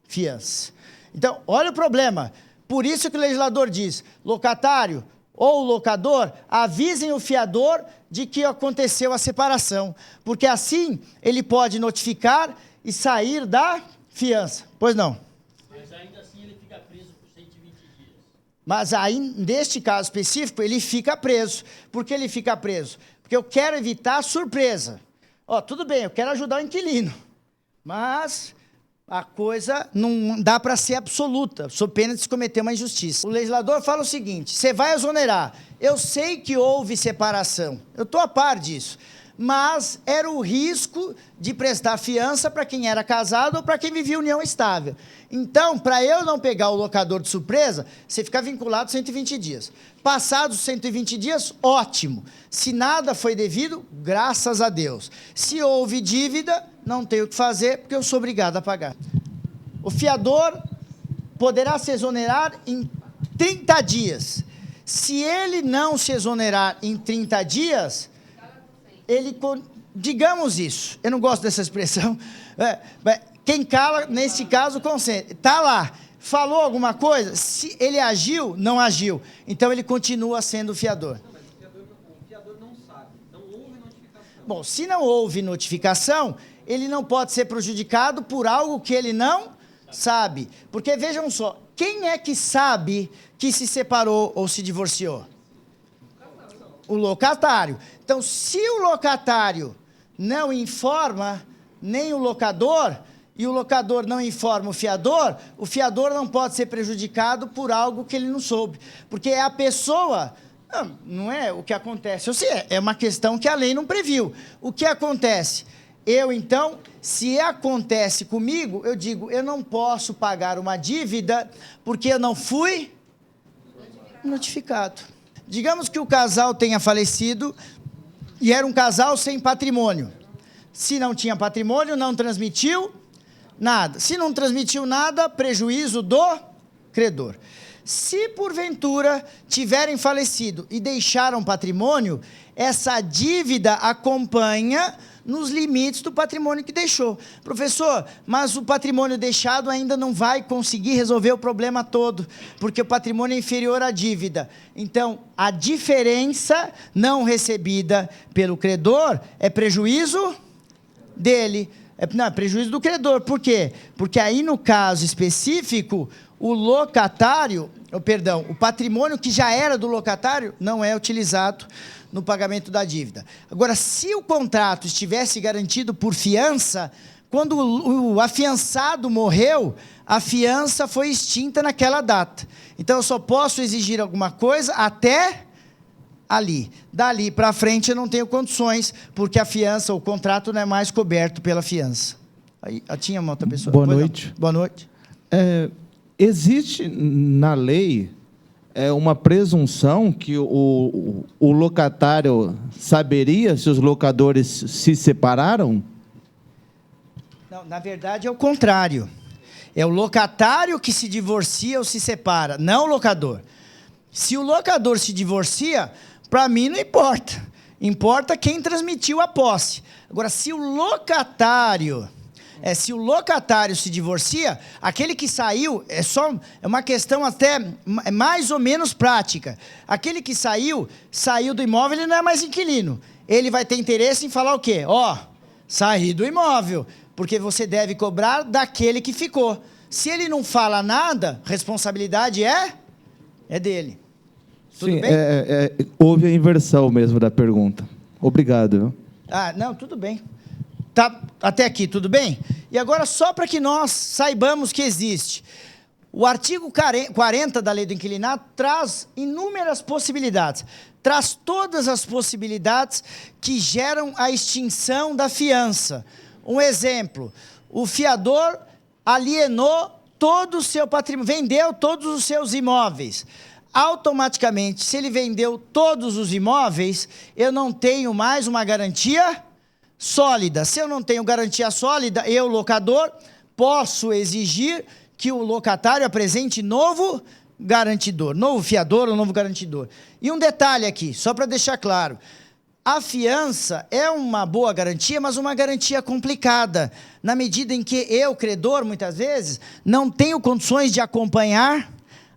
fiança. Então, olha o problema. Por isso que o legislador diz: locatário ou locador, avisem o fiador de que aconteceu a separação, porque assim ele pode notificar e sair da fiança. Pois não? Mas ainda assim ele fica preso por 120 dias. Mas aí, neste caso específico, ele fica preso. Por que ele fica preso? Porque eu quero evitar surpresa. Ó, tudo bem, eu quero ajudar o inquilino, mas a coisa não dá para ser absoluta, sob pena de se cometer uma injustiça. O legislador fala o seguinte: você vai exonerar. Eu sei que houve separação, eu estou a par disso, mas era o risco de prestar fiança para quem era casado ou para quem vivia união estável. Então, para eu não pegar o locador de surpresa, você fica vinculado 120 dias. Passados 120 dias, ótimo. Se nada foi devido, graças a Deus. Se houve dívida, não tenho o que fazer, porque eu sou obrigado a pagar. O fiador poderá se exonerar em 30 dias. Se ele não se exonerar em 30 dias, ele, digamos isso, eu não gosto dessa expressão, quem cala, nesse caso, consente. Está lá, falou alguma coisa, se ele agiu, não agiu, então ele continua sendo fiador. Não, mas o fiador não sabe, não houve notificação. Bom, se não houve notificação, ele não pode ser prejudicado por algo que ele não sabe. Porque, vejam só, quem é que sabe que se separou ou se divorciou? O locatário. Então, se o locatário não informa nem o locador, e o locador não informa o fiador não pode ser prejudicado por algo que ele não soube. Porque é a pessoa... Não é o que acontece. Eu sei, é uma questão que a lei não previu. O que acontece? Eu, então, se acontece comigo, eu digo, eu não posso pagar uma dívida porque eu não fui notificado. Digamos que o casal tenha falecido e era um casal sem patrimônio. Se não tinha patrimônio, não transmitiu nada. Se não transmitiu nada, prejuízo do credor. Se, porventura, tiverem falecido e deixaram patrimônio, essa dívida acompanha nos limites do patrimônio que deixou. Professor, mas o patrimônio deixado ainda não vai conseguir resolver o problema todo, porque o patrimônio é inferior à dívida. Então, a diferença não recebida pelo credor é prejuízo dele. Não, é prejuízo do credor. Por quê? Porque aí, no caso específico, o locatário, o patrimônio que já era do locatário não é utilizado no pagamento da dívida. Agora, se o contrato estivesse garantido por fiança, quando o afiançado morreu, a fiança foi extinta naquela data. Então, eu só posso exigir alguma coisa até ali. Dali para frente, eu não tenho condições, porque a fiança, o contrato não é mais coberto pela fiança. Aí, tinha uma outra pessoa. Boa noite. Boa noite. Existe na lei uma presunção que o locatário saberia se os locadores se separaram? Não, na verdade é o contrário. É o locatário que se divorcia ou se separa, não o locador. Se o locador se divorcia, para mim não importa. Importa quem transmitiu a posse. Agora, se o locatário se divorcia, aquele que saiu, é uma questão até mais ou menos prática. Aquele que saiu do imóvel, ele não é mais inquilino. Ele vai ter interesse em falar o quê? Saí do imóvel, porque você deve cobrar daquele que ficou. Se ele não fala nada, responsabilidade é dele. Tudo Sim, bem? Houve a inversão mesmo da pergunta. Obrigado. Viu? Não, tudo bem. Tá, até aqui, tudo bem? E agora, só para que nós saibamos que existe. O artigo 40 da Lei do Inquilinato traz inúmeras possibilidades. Traz todas as possibilidades que geram a extinção da fiança. Um exemplo, o fiador alienou todo o seu patrimônio, vendeu todos os seus imóveis. Automaticamente, se ele vendeu todos os imóveis, eu não tenho mais uma garantia sólida. Se eu não tenho garantia sólida, eu, locador, posso exigir que o locatário apresente novo garantidor, novo fiador ou novo garantidor. E um detalhe aqui, só para deixar claro, a fiança é uma boa garantia, mas uma garantia complicada, na medida em que eu, credor, muitas vezes, não tenho condições de acompanhar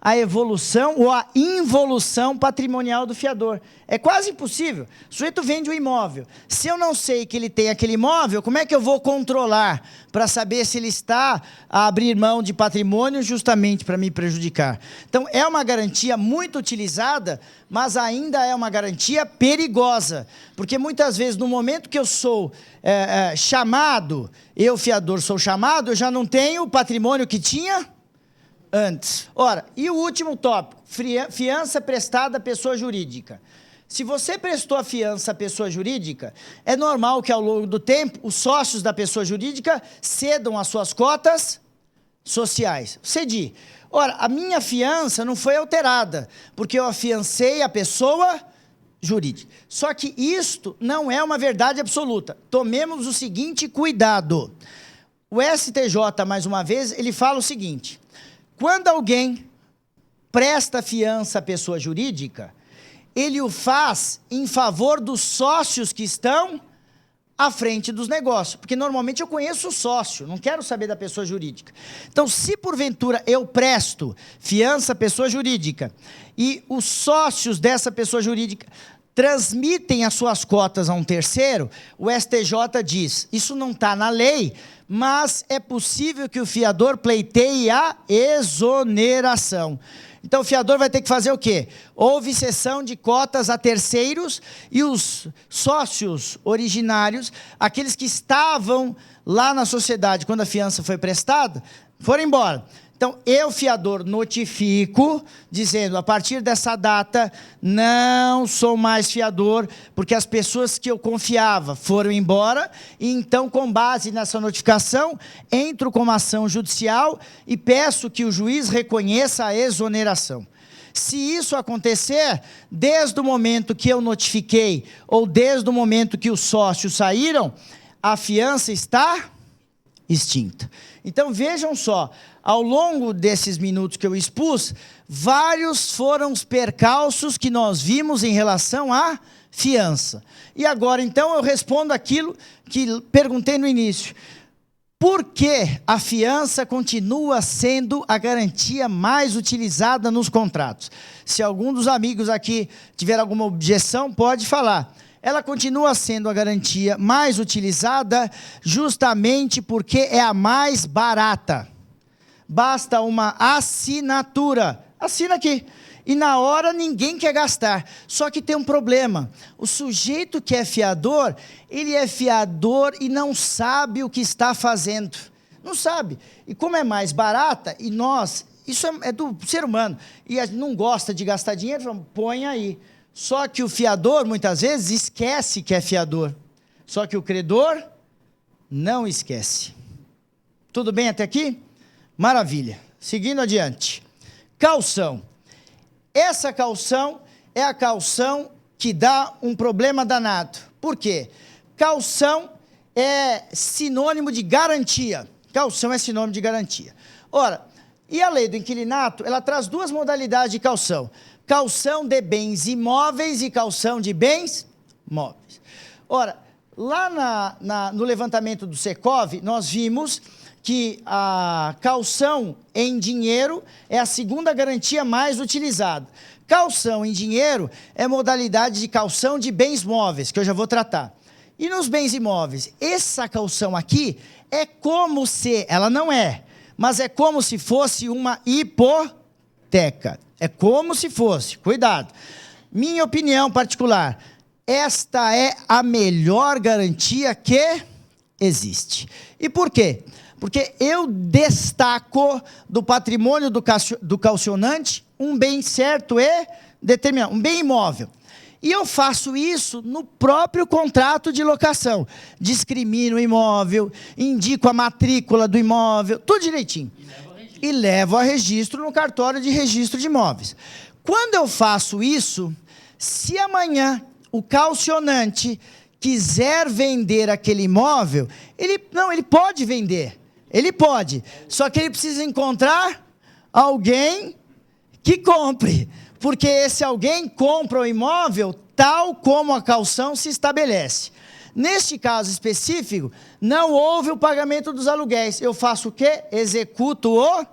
a evolução ou a involução patrimonial do fiador. É quase impossível. O sujeito vende um imóvel. Se eu não sei que ele tem aquele imóvel, como é que eu vou controlar para saber se ele está a abrir mão de patrimônio justamente para me prejudicar? Então, é uma garantia muito utilizada, mas ainda é uma garantia perigosa, porque muitas vezes, no momento que eu sou chamado, eu, fiador, sou chamado, eu já não tenho o patrimônio que tinha antes. Ora, e o último tópico, fiança prestada à pessoa jurídica. Se você prestou a fiança à pessoa jurídica, é normal que ao longo do tempo, os sócios da pessoa jurídica cedam as suas cotas sociais. Cedi. Ora, a minha fiança não foi alterada, porque eu afiancei a pessoa jurídica. Só que isto não é uma verdade absoluta. Tomemos o seguinte cuidado. O STJ, mais uma vez, ele fala o seguinte: quando alguém presta fiança à pessoa jurídica, ele o faz em favor dos sócios que estão à frente dos negócios. Porque normalmente eu conheço o sócio, não quero saber da pessoa jurídica. Então, se porventura eu presto fiança à pessoa jurídica e os sócios dessa pessoa jurídica transmitem as suas cotas a um terceiro, o STJ diz, isso não está na lei, mas é possível que o fiador pleiteie a exoneração. Então, o fiador vai ter que fazer o quê? Houve cessão de cotas a terceiros e os sócios originários, aqueles que estavam lá na sociedade quando a fiança foi prestada, foram embora. Então, eu, fiador, notifico, dizendo, a partir dessa data, não sou mais fiador, porque as pessoas que eu confiava foram embora, e então, com base nessa notificação, entro com uma ação judicial e peço que o juiz reconheça a exoneração. Se isso acontecer, desde o momento que eu notifiquei, ou desde o momento que os sócios saíram, a fiança está extinta. Então, vejam só, ao longo desses minutos que eu expus, vários foram os percalços que nós vimos em relação à fiança. E agora, então, eu respondo aquilo que perguntei no início. Por que a fiança continua sendo a garantia mais utilizada nos contratos? Se algum dos amigos aqui tiver alguma objeção, pode falar. Ela continua sendo a garantia mais utilizada justamente porque é a mais barata. Basta uma assinatura. Assina aqui. E na hora ninguém quer gastar. Só que tem um problema. O sujeito que é fiador, ele é fiador e não sabe o que está fazendo. Não sabe. E como é mais barata, e nós, isso é do ser humano, e a gente não gosta de gastar dinheiro, põe aí. Só que o fiador, muitas vezes, esquece que é fiador. Só que o credor não esquece. Tudo bem até aqui? Maravilha. Seguindo adiante. Caução. Essa caução é a caução que dá um problema danado. Por quê? Caução é sinônimo de garantia. Caução é sinônimo de garantia. Ora, e a lei do inquilinato, ela traz duas modalidades de caução. Caução de bens imóveis e caução de bens móveis. Ora, lá no levantamento do Secov, nós vimos que a caução em dinheiro é a segunda garantia mais utilizada. Caução em dinheiro é modalidade de caução de bens móveis, que eu já vou tratar. E nos bens imóveis, essa caução aqui é como se, ela não é, mas é como se fosse uma hipoteca. É como se fosse, cuidado. Minha opinião particular, esta é a melhor garantia que existe. E por quê? Porque eu destaco do patrimônio do caucionante um bem certo e determinado, um bem imóvel. E eu faço isso no próprio contrato de locação. Discrimino o imóvel, indico a matrícula do imóvel, tudo direitinho. E levo a registro no cartório de registro de imóveis. Quando eu faço isso, se amanhã o caucionante quiser vender aquele imóvel, ele pode vender. Ele pode, só que ele precisa encontrar alguém que compre, porque esse alguém compra o imóvel tal como a caução se estabelece. Neste caso específico, não houve o pagamento dos aluguéis. Eu faço o quê? Executo o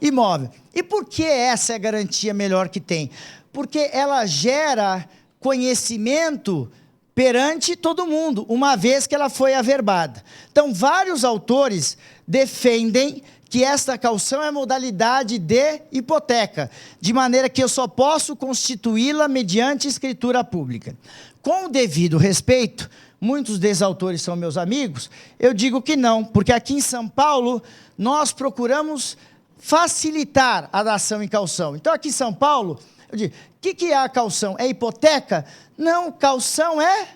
imóvel. E por que essa é a garantia melhor que tem? Porque ela gera conhecimento perante todo mundo, uma vez que ela foi averbada. Então, vários autores defendem que esta caução é modalidade de hipoteca, de maneira que eu só posso constituí-la mediante escritura pública. Com o devido respeito, muitos desses autores são meus amigos, eu digo que não, porque aqui em São Paulo, nós procuramos facilitar a dação em caução. Então, aqui em São Paulo, eu digo, o que é a caução? É hipoteca? Não, caução é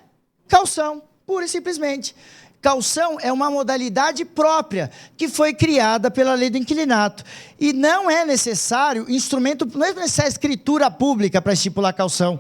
caução, pura e simplesmente. Caução é uma modalidade própria, que foi criada pela lei do inquilinato. E não é necessário instrumento, não é necessária escritura pública para estipular caução.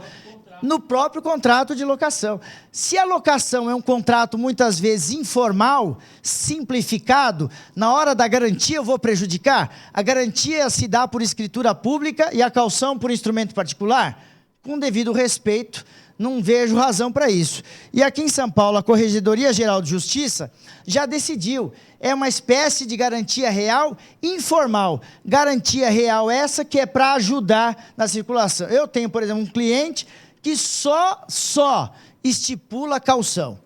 No próprio contrato de locação. Se a locação é um contrato muitas vezes informal, simplificado, na hora da garantia eu vou prejudicar? A garantia se dá por escritura pública e a caução por instrumento particular? Com devido respeito, não vejo razão para isso. E aqui em São Paulo, a Corregedoria Geral de Justiça já decidiu. É uma espécie de garantia real informal. Garantia real essa que é para ajudar na circulação. Eu tenho, por exemplo, um cliente que só estipula caução.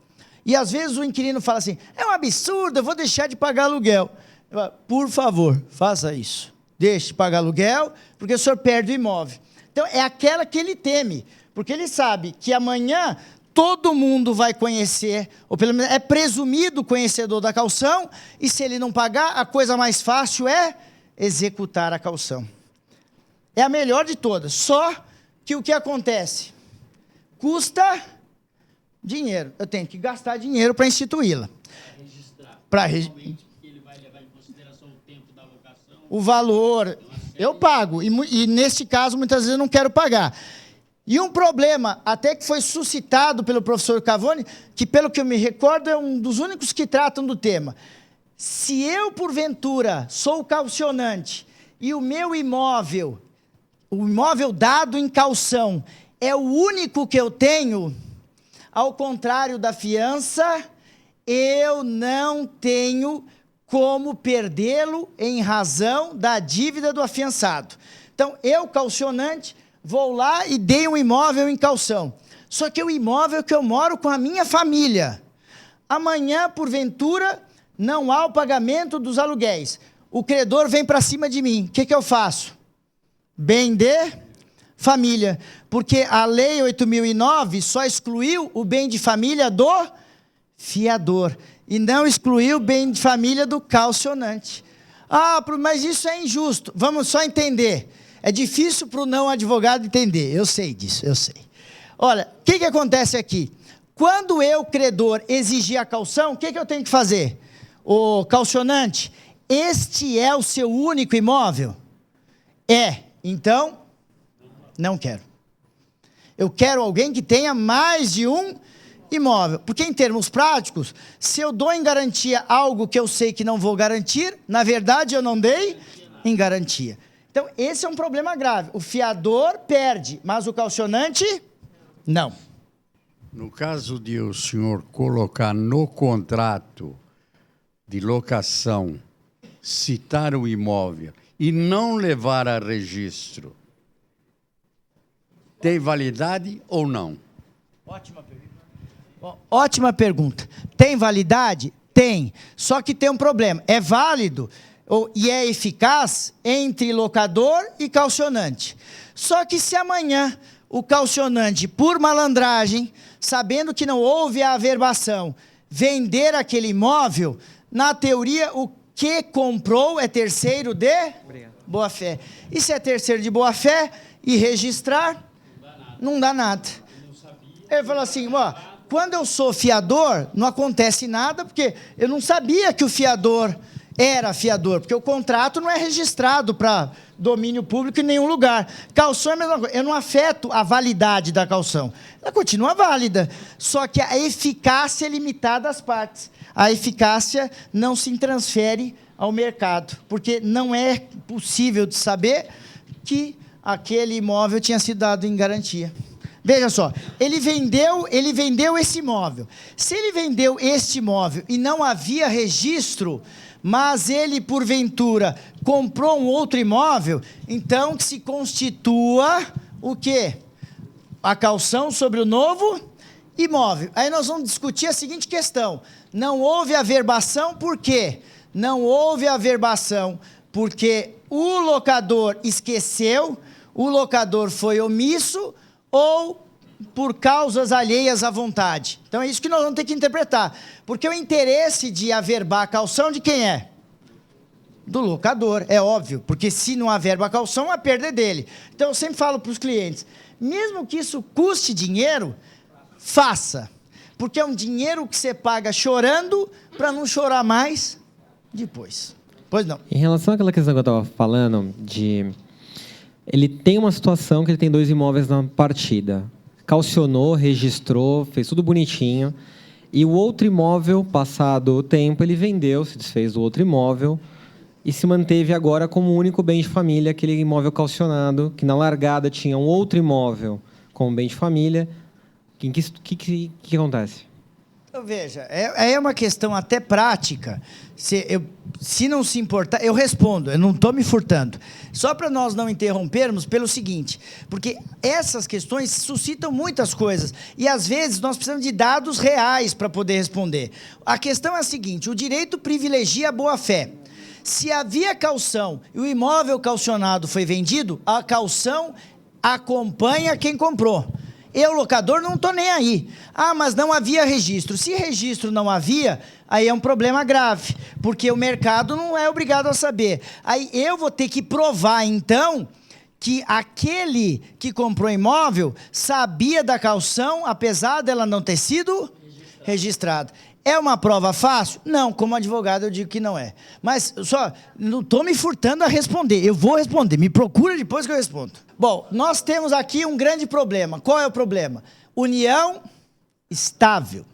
E às vezes o inquilino fala assim, é um absurdo, eu vou deixar de pagar aluguel. Eu falo, por favor, faça isso. Deixe de pagar aluguel, porque o senhor perde o imóvel. Então é aquela que ele teme, porque ele sabe que amanhã todo mundo vai conhecer, ou pelo menos é presumido conhecedor da caução, e se ele não pagar, a coisa mais fácil é executar a caução. É a melhor de todas, só que o que acontece? Custa dinheiro. Eu tenho que gastar dinheiro para instituí-la. Para registrar. Ele vai levar em consideração o tempo da locação. O valor. Eu pago. E neste caso, muitas vezes, eu não quero pagar. E um problema, até que foi suscitado pelo professor Cavone, que, pelo que eu me recordo, é um dos únicos que tratam do tema. Se eu, porventura, sou caucionante e o meu imóvel, o imóvel dado em caução, é o único que eu tenho, ao contrário da fiança, eu não tenho como perdê-lo em razão da dívida do afiançado. Então, eu, caucionante, vou lá e dei um imóvel em caução. Só que o imóvel que eu moro com a minha família. Amanhã, porventura, não há o pagamento dos aluguéis. O credor vem para cima de mim. O que eu faço? Bem de família, porque a lei 8.009 só excluiu o bem de família do fiador, e não excluiu o bem de família do caucionante. Ah, mas isso é injusto. Vamos só entender. É difícil para o não advogado entender, eu sei disso, eu sei. Olha, o que acontece aqui? Quando eu, credor, exigir a caução, o que eu tenho que fazer? O caucionante, este é o seu único imóvel? É, então... não quero. Eu quero alguém que tenha mais de um imóvel. Porque, em termos práticos, se eu dou em garantia algo que eu sei que não vou garantir, na verdade, eu não dei em garantia. Então, esse é um problema grave. O fiador perde, mas o caucionante, não. No caso de o senhor colocar no contrato de locação, citar o imóvel e não levar a registro, tem validade ou não? Ótima pergunta. Bom, ótima pergunta. Tem validade? Tem. Só que tem um problema. É válido e é eficaz entre locador e calcionante. Só que se amanhã o calcionante, por malandragem, sabendo que não houve a averbação, vender aquele imóvel, na teoria, o que comprou é terceiro de boa-fé. E se é terceiro de boa-fé e registrar, não dá nada. Ele falou assim, ó, quando eu sou fiador, não acontece nada, porque eu não sabia que o fiador era fiador, porque o contrato não é registrado para domínio público em nenhum lugar. Calção é a mesma coisa. Eu não afeto a validade da calção. Ela continua válida, só que a eficácia é limitada às partes. A eficácia não se transfere ao mercado, porque não é possível de saber que aquele imóvel tinha sido dado em garantia. Veja só, ele vendeu esse imóvel. Se ele vendeu este imóvel e não havia registro, mas ele, porventura, comprou um outro imóvel, então que se constitua o quê? A calção sobre o novo imóvel. Aí nós vamos discutir a seguinte questão. Não houve averbação, por quê? Não houve averbação porque o locador esqueceu, o locador foi omisso, ou por causas alheias à vontade. Então é isso que nós vamos ter que interpretar. Porque o interesse de averbar a calção de quem é? Do locador, é óbvio. Porque se não averba a calção, a perda é dele. Então eu sempre falo para os clientes, mesmo que isso custe dinheiro, faça. Porque é um dinheiro que você paga chorando para não chorar mais depois. Pois não. Em relação àquela questão que eu estava falando, ele tem uma situação que ele tem 2 imóveis na partida. Calcionou, registrou, fez tudo bonitinho. E o outro imóvel, passado o tempo, ele vendeu, se desfez do outro imóvel e se manteve agora como único bem de família, aquele imóvel calcionado, que na largada tinha um outro imóvel como bem de família. O que acontece? Então, veja, é uma questão até prática. Se não se importar, eu respondo, eu não estou me furtando. Só para nós não interrompermos pelo seguinte, porque essas questões suscitam muitas coisas e, às vezes, nós precisamos de dados reais para poder responder. A questão é a seguinte, o direito privilegia a boa-fé. Se havia calção e o imóvel calcionado foi vendido, a calção acompanha quem comprou. Eu, locador, não estou nem aí. Ah, mas não havia registro. Se registro não havia, aí é um problema grave, porque o mercado não é obrigado a saber. Aí eu vou ter que provar, então, que aquele que comprou imóvel sabia da calção, apesar dela não ter sido registrada. É uma prova fácil? Não, como advogado eu digo que não é. Mas só, não estou me furtando a responder. Eu vou responder, me procura depois que eu respondo. Bom, nós temos aqui um grande problema. Qual é o problema? União estável.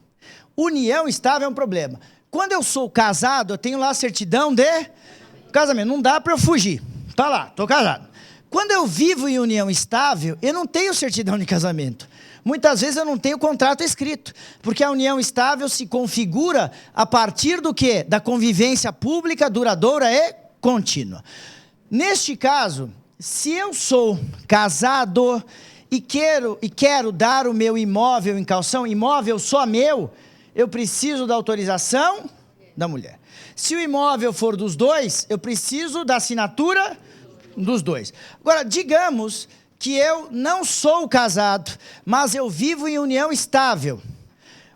União estável é um problema. Quando eu sou casado, eu tenho lá a certidão de casamento. Não dá para eu fugir. Tá lá, estou casado. Quando eu vivo em união estável, eu não tenho certidão de casamento. Muitas vezes eu não tenho contrato escrito, porque a união estável se configura a partir do quê? Da convivência pública, duradoura e contínua. Neste caso, se eu sou casado e quero dar o meu imóvel em calção, imóvel só meu, eu preciso da autorização da mulher. Se o imóvel for dos dois, eu preciso da assinatura dos dois. Agora, digamos que eu não sou casado, mas eu vivo em união estável.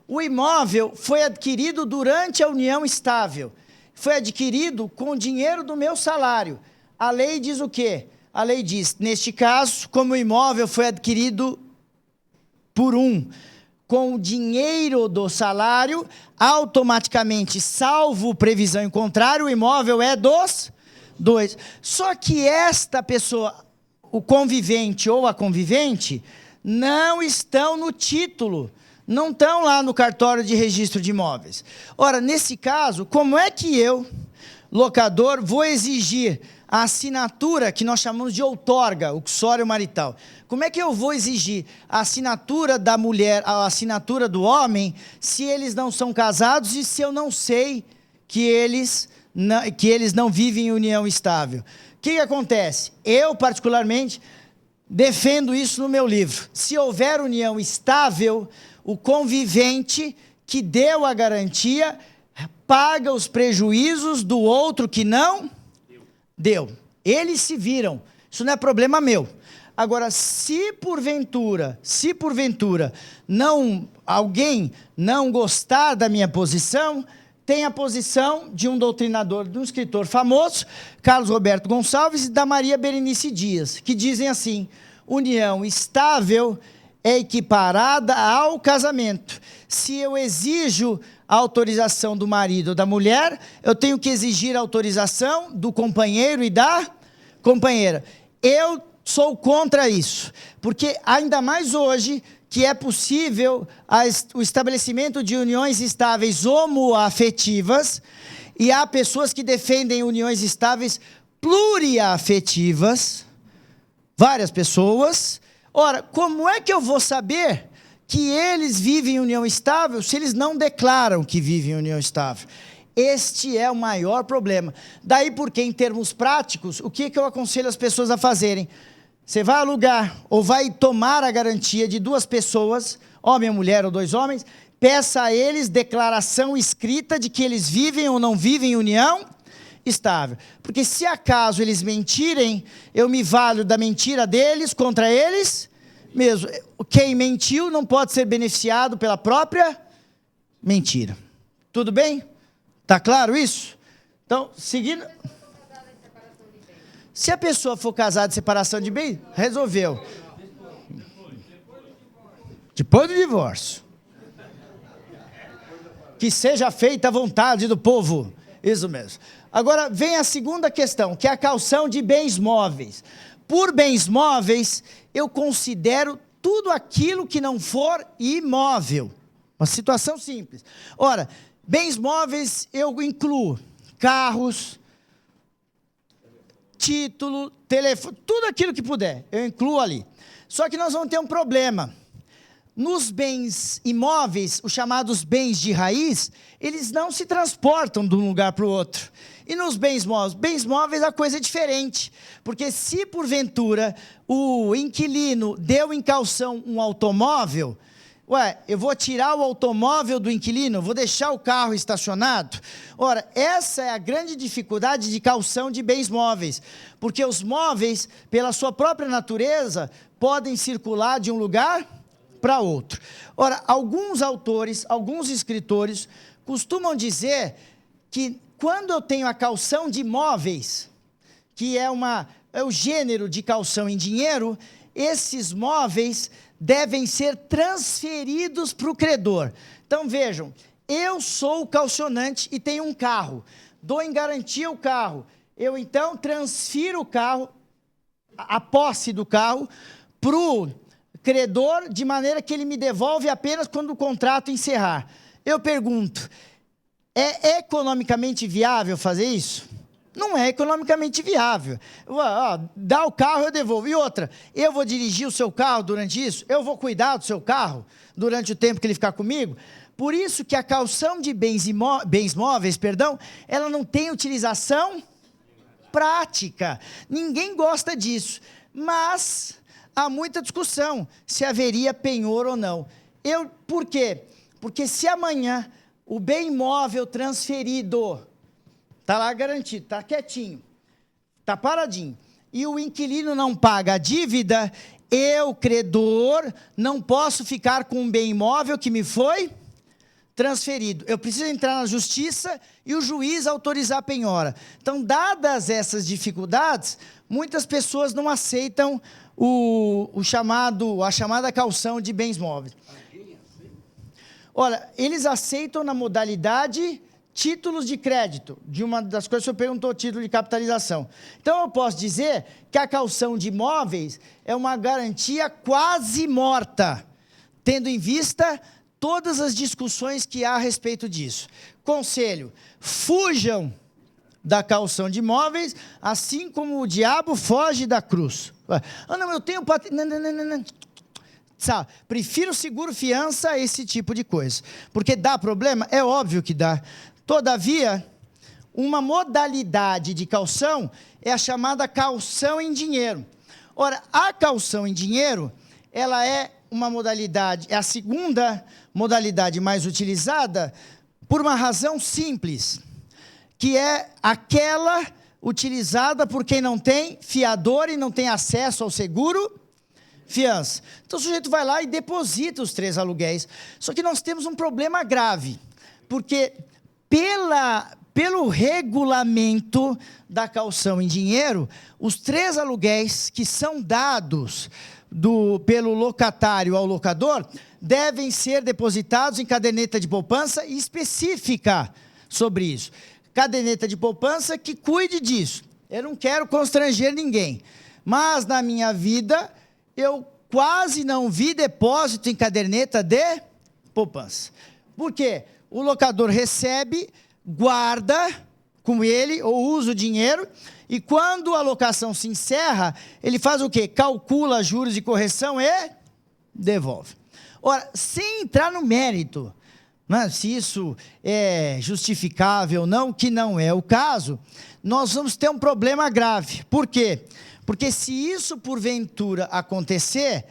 O imóvel foi adquirido durante a união estável. Foi adquirido com o dinheiro do meu salário. A lei diz o quê? A lei diz, neste caso, como o imóvel foi adquirido com o dinheiro do salário, automaticamente, salvo previsão em contrário, o imóvel é dos dois. Só que esta pessoa, o convivente ou a convivente, não estão no título, não estão lá no cartório de registro de imóveis. Ora, nesse caso, como é que eu, locador, vou exigir a assinatura que nós chamamos de outorga, uxório marital. Como é que eu vou exigir a assinatura da mulher, a assinatura do homem, se eles não são casados e se eu não sei que eles não vivem em união estável? O que acontece? Eu, particularmente, defendo isso no meu livro. Se houver união estável, o convivente que deu a garantia paga os prejuízos do outro que não deu. Eles se viram. Isso não é problema meu. Agora, se porventura alguém não gostar da minha posição, tem a posição de um doutrinador, de um escritor famoso, Carlos Roberto Gonçalves, e da Maria Berenice Dias, que dizem assim: união estável é equiparada ao casamento. Se eu exijo a autorização do marido ou da mulher, eu tenho que exigir a autorização do companheiro e da companheira. Eu sou contra isso, porque ainda mais hoje, que é possível o estabelecimento de uniões estáveis homoafetivas, e há pessoas que defendem uniões estáveis pluriafetivas, várias pessoas. Ora, como é que eu vou saber que eles vivem em união estável se eles não declaram que vivem em união estável? Este é o maior problema. Daí porque, em termos práticos, o que eu aconselho as pessoas a fazerem? Você vai alugar ou vai tomar a garantia de duas pessoas, homem ou mulher ou dois homens, peça a eles declaração escrita de que eles vivem ou não vivem em união estável. Porque se acaso eles mentirem, eu me valho da mentira deles contra eles mesmo. Quem mentiu não pode ser beneficiado pela própria mentira. Tudo bem? Está claro isso? Então, seguindo... Se a pessoa for casada de separação de bens, resolveu. Depois do divórcio. Que seja feita a vontade do povo. Isso mesmo. Agora, vem a segunda questão, que é a caução de bens móveis. Por bens móveis, eu considero tudo aquilo que não for imóvel. Uma situação simples. Ora, bens móveis eu incluo carros, título, telefone, tudo aquilo que puder, eu incluo ali. Só que nós vamos ter um problema. Nos bens imóveis, os chamados bens de raiz, eles não se transportam de um lugar para o outro. E nos bens móveis a coisa é diferente. Porque se porventura o inquilino deu em caução um automóvel, eu vou tirar o automóvel do inquilino, vou deixar o carro estacionado? Ora, essa é a grande dificuldade de caução de bens móveis, porque os móveis, pela sua própria natureza, podem circular de um lugar para outro. Ora, alguns autores, alguns escritores, costumam dizer que quando eu tenho a caução de móveis, que é o gênero de caução em dinheiro, esses móveis devem ser transferidos para o credor. Então vejam, eu sou o caucionante e tenho um carro, dou em garantia o carro, eu então transfiro o carro, a posse do carro, para o credor, de maneira que ele me devolve apenas quando o contrato encerrar. Eu pergunto, é economicamente viável fazer isso? Não é economicamente viável. Dá o carro, eu devolvo. E outra, eu vou dirigir o seu carro durante isso? Eu vou cuidar do seu carro durante o tempo que ele ficar comigo? Por isso que a caução de bens móveis, ela não tem utilização prática. Ninguém gosta disso. Mas há muita discussão se haveria penhor ou não. Por quê? Porque se amanhã o bem imóvel transferido está lá garantido, está quietinho, está paradinho, e o inquilino não paga a dívida, eu, credor, não posso ficar com um bem imóvel que me foi transferido. Eu preciso entrar na justiça e o juiz autorizar a penhora. Então, dadas essas dificuldades, muitas pessoas não aceitam a chamada caução de bens móveis. Olha, eles aceitam na modalidade títulos de crédito, de uma das coisas que o senhor perguntou, título de capitalização. Então, eu posso dizer que a caução de imóveis é uma garantia quase morta, tendo em vista todas as discussões que há a respeito disso. Conselho, fujam da caução de imóveis, assim como o diabo foge da cruz. Ah, não, eu tenho patrimônio. Não. Sabe, prefiro seguro fiança a esse tipo de coisa. Porque dá problema? É óbvio que dá. Todavia, uma modalidade de caução é a chamada caução em dinheiro. Ora, a caução em dinheiro, ela é uma modalidade, é a segunda modalidade mais utilizada por uma razão simples, que é aquela utilizada por quem não tem fiador e não tem acesso ao seguro fiança. Então o sujeito vai lá e deposita os 3 aluguéis. Só que nós temos um problema grave, porque pelo regulamento da caução em dinheiro, os 3 aluguéis que são dados pelo locatário ao locador devem ser depositados em caderneta de poupança específica sobre isso. Caderneta de poupança que cuide disso. Eu não quero constranger ninguém, mas na minha vida eu quase não vi depósito em caderneta de poupança. Por quê? O locador recebe, guarda com ele ou usa o dinheiro, e quando a locação se encerra, ele faz o quê? Calcula juros de correção e devolve. Ora, sem entrar no mérito, né, se isso é justificável ou não, que não é o caso, nós vamos ter um problema grave. Por quê? Porque se isso porventura acontecer,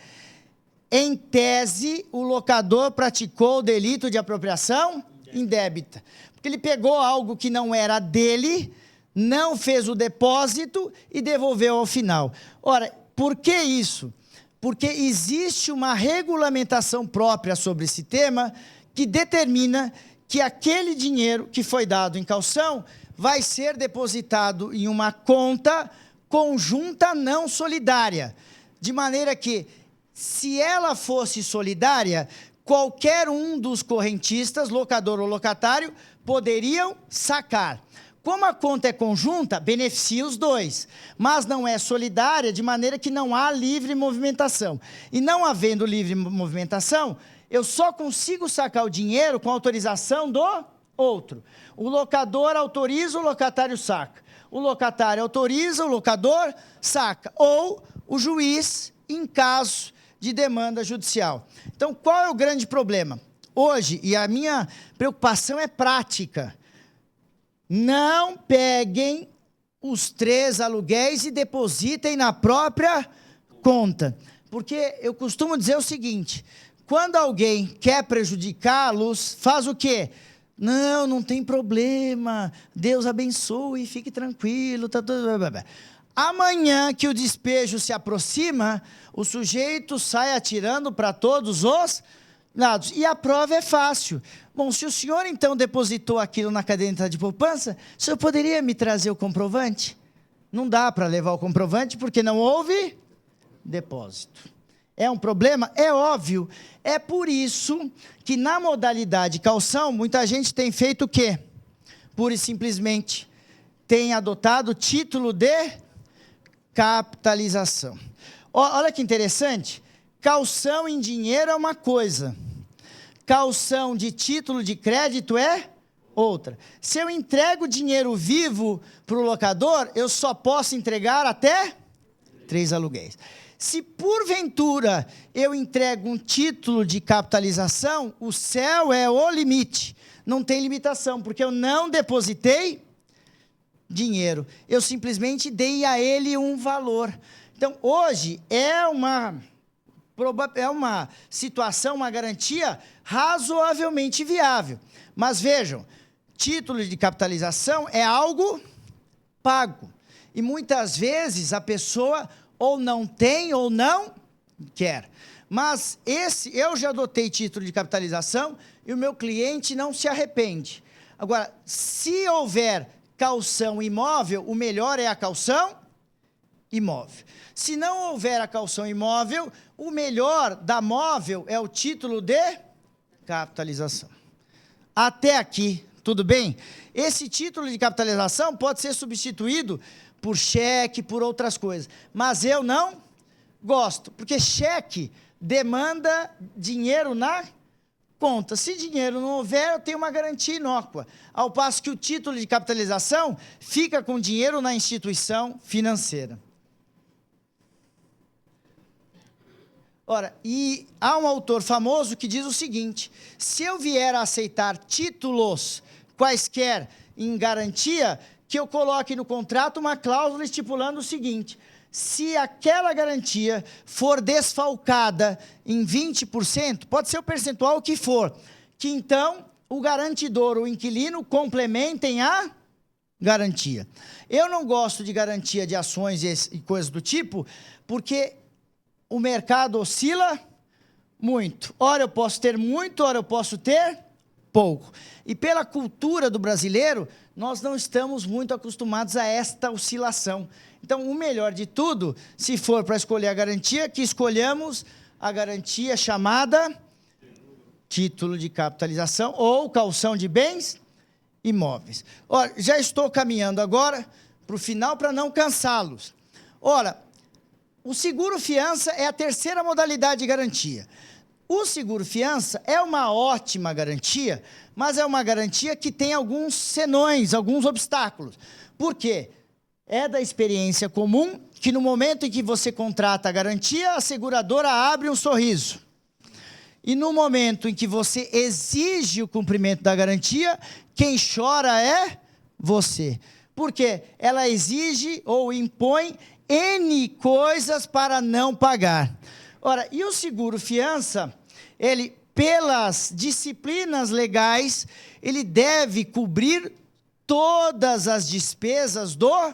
em tese, o locador praticou o delito de apropriação indébita. Porque ele pegou algo que não era dele, não fez o depósito e devolveu ao final. Ora, por que isso? Porque existe uma regulamentação própria sobre esse tema que determina que aquele dinheiro que foi dado em caução vai ser depositado em uma conta conjunta não solidária, de maneira que, se ela fosse solidária, qualquer um dos correntistas, locador ou locatário, poderiam sacar. Como a conta é conjunta, beneficia os dois, mas não é solidária, de maneira que não há livre movimentação. E não havendo livre movimentação, eu só consigo sacar o dinheiro com autorização do outro. O locador autoriza, o locatário saca. O locatário autoriza, o locador saca. Ou o juiz, em caso de demanda judicial. Então, qual é o grande problema? Hoje, e a minha preocupação é prática, não peguem os 3 aluguéis e depositem na própria conta. Porque eu costumo dizer o seguinte, quando alguém quer prejudicá-los, faz o quê? Não tem problema, Deus abençoe, fique tranquilo. Tá tudo... Amanhã que o despejo se aproxima, o sujeito sai atirando para todos os lados. E a prova é fácil. Bom, se o senhor então depositou aquilo na caderneta de poupança, o senhor poderia me trazer o comprovante? Não dá para levar o comprovante porque não houve depósito. É um problema? É óbvio. É por isso que na modalidade caução, muita gente tem feito o quê? Pura e simplesmente tem adotado o título de capitalização. Olha que interessante. Caução em dinheiro é uma coisa. Caução de título de crédito é outra. Se eu entrego dinheiro vivo para o locador, eu só posso entregar até 3 aluguéis. Se porventura eu entrego um título de capitalização, o céu é o limite. Não tem limitação, porque eu não depositei dinheiro. Eu simplesmente dei a ele um valor. Então, hoje é uma situação, uma garantia razoavelmente viável. Mas vejam, título de capitalização é algo pago. E muitas vezes a pessoa ou não tem ou não quer. Mas eu já adotei título de capitalização e o meu cliente não se arrepende. Agora, se houver caução imóvel, o melhor é a caução imóvel. Se não houver a caução imóvel, o melhor da móvel é o título de capitalização. Até aqui, tudo bem? Esse título de capitalização pode ser substituído por cheque, por outras coisas. Mas eu não gosto, porque cheque demanda dinheiro na conta. Se dinheiro não houver, eu tenho uma garantia inócua. Ao passo que o título de capitalização fica com dinheiro na instituição financeira. Ora, e há um autor famoso que diz o seguinte: se eu vier a aceitar títulos quaisquer em garantia, que eu coloque no contrato uma cláusula estipulando o seguinte: se aquela garantia for desfalcada em 20%, pode ser o percentual que for, que então o garantidor, o inquilino, complementem a garantia. Eu não gosto de garantia de ações e coisas do tipo, porque o mercado oscila muito. Ora eu posso ter muito, ora eu posso ter pouco. E pela cultura do brasileiro, nós não estamos muito acostumados a esta oscilação. Então, o melhor de tudo, se for para escolher a garantia, que escolhamos a garantia chamada título de capitalização ou calção de bens imóveis. Ora, já estou caminhando agora para o final para não cansá-los. Ora, o seguro-fiança é a terceira modalidade de garantia. O seguro-fiança é uma ótima garantia, mas é uma garantia que tem alguns senões, alguns obstáculos. Por quê? É da experiência comum que no momento em que você contrata a garantia, a seguradora abre um sorriso. E no momento em que você exige o cumprimento da garantia, quem chora é você. Por quê? Ela exige ou impõe N coisas para não pagar. Ora, e o seguro-fiança, ele, pelas disciplinas legais, ele deve cobrir todas as despesas do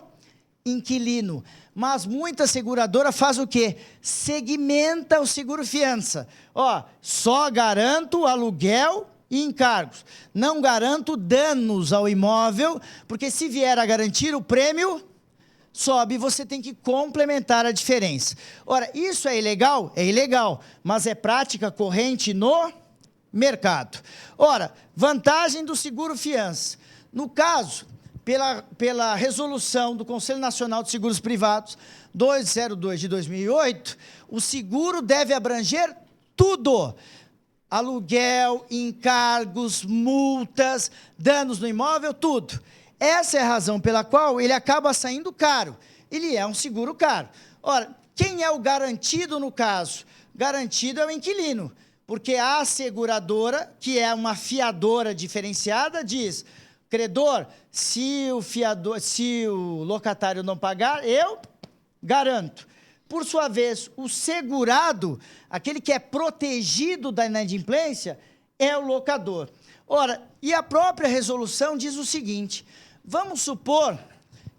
inquilino. Mas muita seguradora faz o quê? Segmenta o seguro-fiança. Ó, só garanto aluguel e encargos. Não garanto danos ao imóvel, porque se vier a garantir o prêmio sobe, você tem que complementar a diferença. Ora, isso é ilegal? É ilegal, mas é prática corrente no mercado. Ora, vantagem do seguro-fiança. No caso, pela resolução do Conselho Nacional de Seguros Privados 202 de 2008, o seguro deve abranger tudo: aluguel, encargos, multas, danos no imóvel, tudo. Essa é a razão pela qual ele acaba saindo caro. Ele é um seguro caro. Ora, quem é o garantido no caso? Garantido é o inquilino, porque a seguradora, que é uma fiadora diferenciada, diz: credor, se o locatário não pagar, eu garanto. Por sua vez, o segurado, aquele que é protegido da inadimplência, é o locador. Ora, e a própria resolução diz o seguinte: vamos supor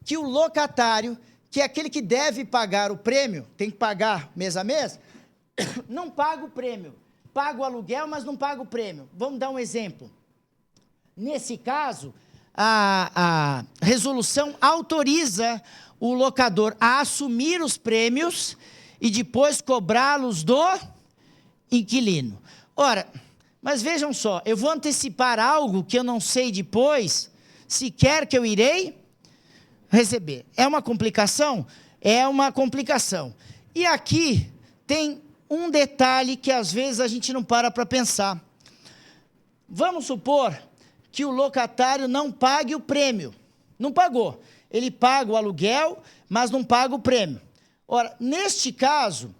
que o locatário, que é aquele que deve pagar o prêmio, tem que pagar mês a mês, não paga o prêmio, paga o aluguel, mas não paga o prêmio. Vamos dar um exemplo. Nesse caso, a resolução autoriza o locador a assumir os prêmios e depois cobrá-los do inquilino. Ora, mas vejam só, eu vou antecipar algo que eu não sei depois sequer que eu irei receber. É uma complicação? É uma complicação. E aqui tem um detalhe que às vezes a gente não para pensar. Vamos supor que o locatário não pague o prêmio. Não pagou. Ele paga o aluguel, mas não paga o prêmio. Ora, neste caso,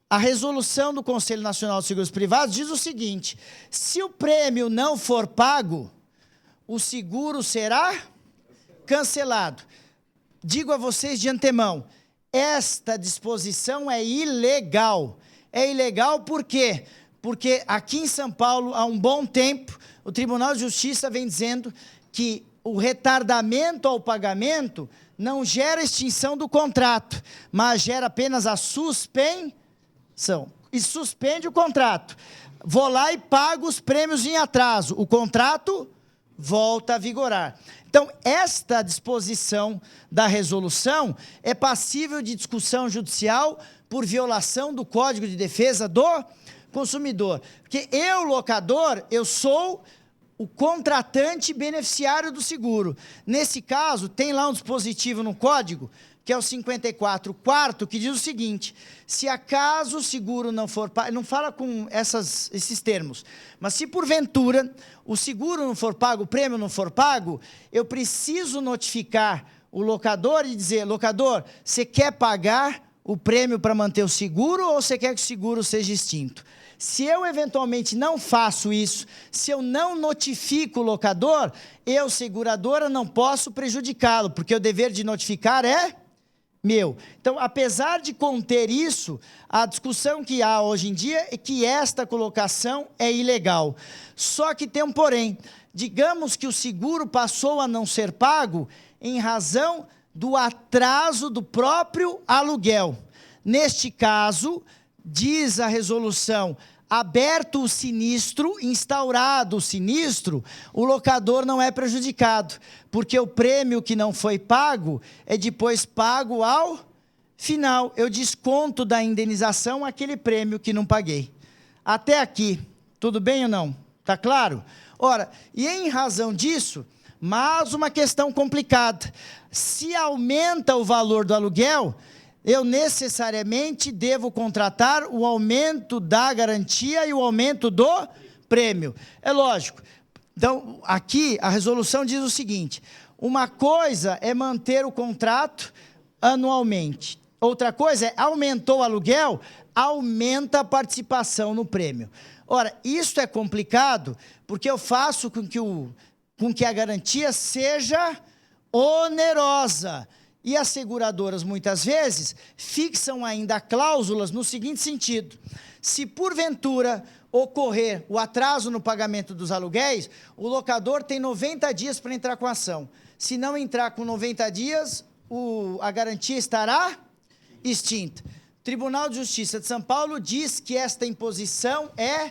a resolução do Conselho Nacional de Seguros Privados diz o seguinte: se o prêmio não for pago, o seguro será cancelado. Digo a vocês de antemão, esta disposição é ilegal. É ilegal por quê? Porque aqui em São Paulo, há um bom tempo, o Tribunal de Justiça vem dizendo que o retardamento ao pagamento não gera extinção do contrato, mas gera apenas a suspensão. E suspende o contrato. Vou lá e pago os prêmios em atraso. O contrato volta a vigorar. Então, esta disposição da resolução é passível de discussão judicial por violação do Código de Defesa do Consumidor. Porque eu, locador, eu sou o contratante beneficiário do seguro. Nesse caso, tem lá um dispositivo no código que é o 54, quarto, que diz o seguinte: se acaso o seguro não for pago, não fala com esses termos, mas se porventura o seguro não for pago, o prêmio não for pago, eu preciso notificar o locador e dizer: locador, você quer pagar o prêmio para manter o seguro ou você quer que o seguro seja extinto? Se eu eventualmente não faço isso, se eu não notifico o locador, eu, seguradora, não posso prejudicá-lo, porque o dever de notificar é meu. Então, apesar de conter isso, a discussão que há hoje em dia é que esta colocação é ilegal. Só que tem um porém. Digamos que o seguro passou a não ser pago em razão do atraso do próprio aluguel. Neste caso, diz a resolução, aberto o sinistro, instaurado o sinistro, o locador não é prejudicado, porque o prêmio que não foi pago é depois pago ao final. Eu desconto da indenização aquele prêmio que não paguei. Até aqui, tudo bem ou não? Está claro? Ora, e em razão disso, mais uma questão complicada. Se aumenta o valor do aluguel, eu necessariamente devo contratar o aumento da garantia e o aumento do prêmio. É lógico. Então, aqui a resolução diz o seguinte: uma coisa é manter o contrato anualmente. Outra coisa é, aumentou o aluguel, aumenta a participação no prêmio. Ora, isso é complicado, porque eu faço com que a garantia seja onerosa. E as seguradoras, muitas vezes, fixam ainda cláusulas no seguinte sentido: se porventura ocorrer o atraso no pagamento dos aluguéis, o locador tem 90 dias para entrar com a ação. Se não entrar com 90 dias, a garantia estará extinta. O Tribunal de Justiça de São Paulo diz que esta imposição é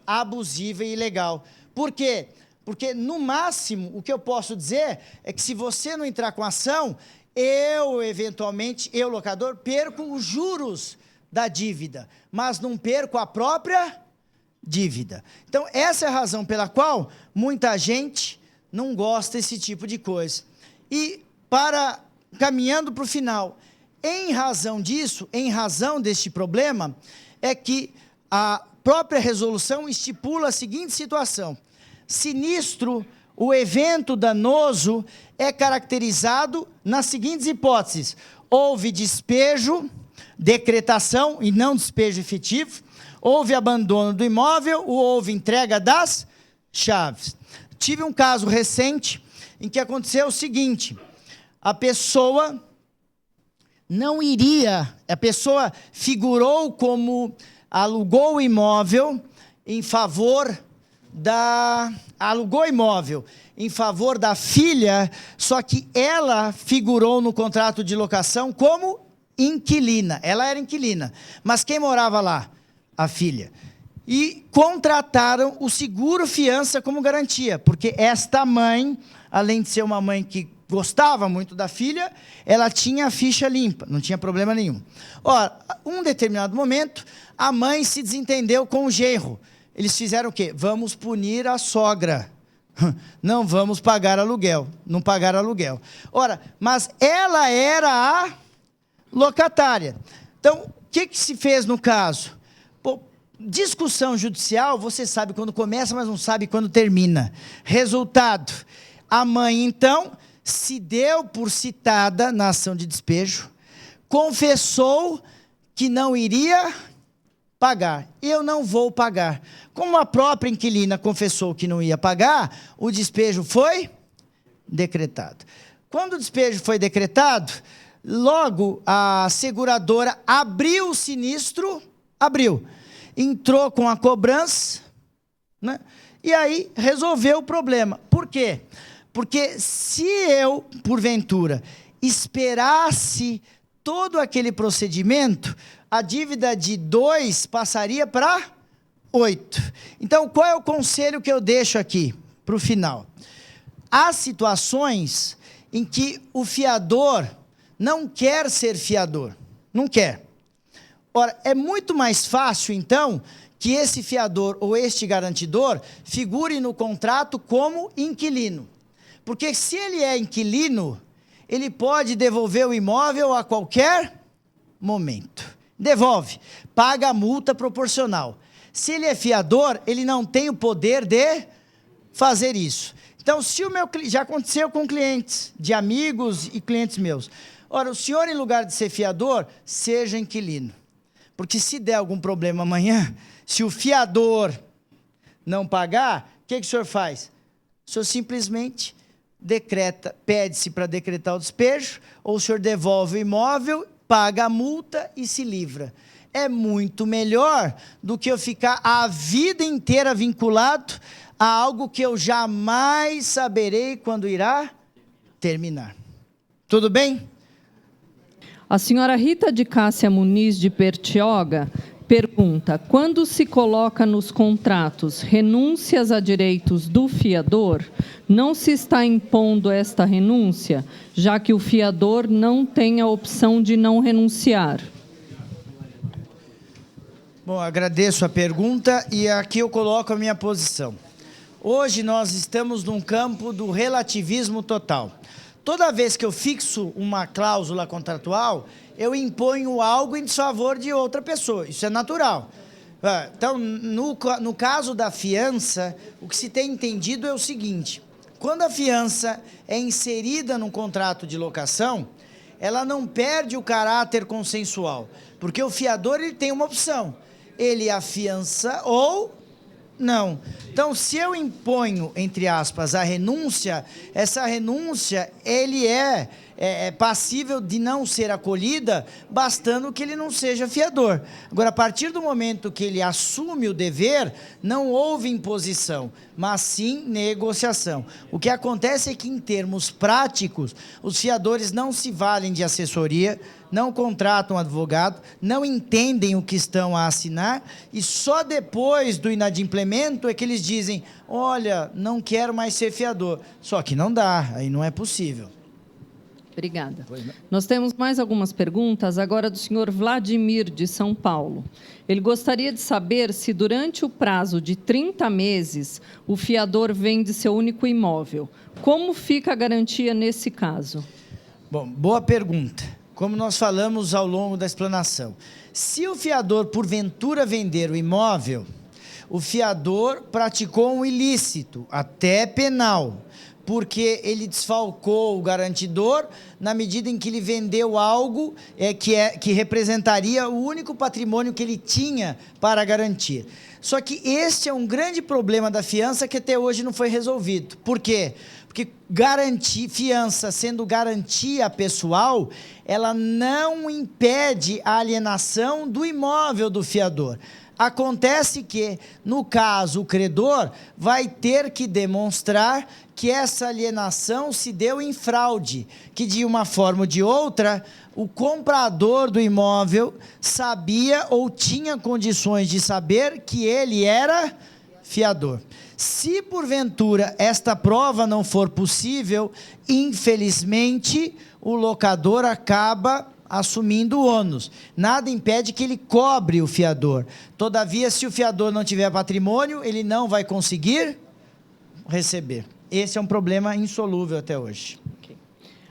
abusiva e ilegal. Por quê? Porque, no máximo, o que eu posso dizer é que se você não entrar com a ação, eventualmente, locador, perco os juros da dívida, mas não perco a própria dívida. Então, essa é a razão pela qual muita gente não gosta desse tipo de coisa. E, caminhando para o final, em razão disso, em razão deste problema, é que a própria resolução estipula a seguinte situação: sinistro, o evento danoso é caracterizado nas seguintes hipóteses: houve despejo, decretação e não despejo efetivo, houve abandono do imóvel ou houve entrega das chaves. Tive um caso recente em que aconteceu o seguinte: a pessoa figurou como alugou o imóvel em favor da filha, só que ela figurou no contrato de locação como inquilina. Ela era inquilina, mas quem morava lá? A filha. E contrataram o seguro fiança como garantia, porque esta mãe, além de ser uma mãe que gostava muito da filha, ela tinha a ficha limpa, não tinha problema nenhum. Ora, um determinado momento, a mãe se desentendeu com o genro. Eles fizeram o quê? Vamos punir a sogra. Não vamos pagar aluguel. Não pagaram aluguel. Ora, mas ela era a locatária. Então, o que se fez no caso? Pô, discussão judicial, você sabe quando começa, mas não sabe quando termina. Resultado: a mãe, então, se deu por citada na ação de despejo, confessou que não iria pagar. Eu não vou pagar. Como a própria inquilina confessou que não ia pagar, o despejo foi decretado. Quando o despejo foi decretado, logo a seguradora abriu o sinistro, entrou com a cobrança, né? E aí resolveu o problema. Por quê? Porque se eu, porventura, esperasse todo aquele procedimento, a dívida de 2 passaria para 8. Então, qual é o conselho que eu deixo aqui para o final? Há situações em que o fiador não quer ser fiador. Não quer. Ora, é muito mais fácil, então, que esse fiador ou este garantidor figure no contrato como inquilino. Porque se ele é inquilino, ele pode devolver o imóvel a qualquer momento. Devolve, paga a multa proporcional. Se ele é fiador, ele não tem o poder de fazer isso. Então, se o meu já aconteceu com clientes, de amigos e clientes meus. Ora, o senhor, em lugar de ser fiador, seja inquilino. Porque se der algum problema amanhã, se o fiador não pagar, o que o senhor faz? O senhor simplesmente decreta, pede-se para decretar o despejo, ou o senhor devolve o imóvel, paga a multa e se livra. É muito melhor do que eu ficar a vida inteira vinculado a algo que eu jamais saberei quando irá terminar. Tudo bem? A senhora Rita de Cássia Muniz de Bertioga pergunta: quando se coloca nos contratos renúncias a direitos do fiador, não se está impondo esta renúncia, já que o fiador não tem a opção de não renunciar? Bom, agradeço a pergunta e aqui eu coloco a minha posição. Hoje nós estamos num campo do relativismo total. Toda vez que eu fixo uma cláusula contratual, eu imponho algo em desfavor de outra pessoa. Isso é natural. Então, no caso da fiança, o que se tem entendido é o seguinte: quando a fiança é inserida num contrato de locação, ela não perde o caráter consensual, porque o fiador ele tem uma opção: ele afiança ou não. Então, se eu imponho, entre aspas, a renúncia, essa renúncia, ele é passível de não ser acolhida, bastando que ele não seja fiador. Agora, a partir do momento que ele assume o dever, não houve imposição, mas sim negociação. O que acontece é que, em termos práticos, os fiadores não se valem de assessoria, não contratam advogado, não entendem o que estão a assinar, e só depois do inadimplemento é que eles dizem: olha, não quero mais ser fiador. Só que não dá, aí não é possível. Obrigada. Nós temos mais algumas perguntas, agora do senhor Vladimir, de São Paulo. Ele gostaria de saber se, durante o prazo de 30 meses, o fiador vende seu único imóvel. Como fica a garantia nesse caso? Bom, boa pergunta. Como nós falamos ao longo da explanação, se o fiador, porventura, vender o imóvel, o fiador praticou um ilícito, até penal, porque ele desfalcou o garantidor na medida em que ele vendeu algo que representaria o único patrimônio que ele tinha para garantir. Só que este é um grande problema da fiança que até hoje não foi resolvido. Por quê? Porque fiança sendo garantia pessoal, ela não impede a alienação do imóvel do fiador. Acontece que, no caso, o credor vai ter que demonstrar que essa alienação se deu em fraude, que de uma forma ou de outra, o comprador do imóvel sabia ou tinha condições de saber que ele era fiador. Se, porventura, esta prova não for possível, infelizmente, o locador acaba assumindo o ônus. Nada impede que ele cobre o fiador. Todavia, se o fiador não tiver patrimônio, ele não vai conseguir receber. Esse é um problema insolúvel até hoje. Okay.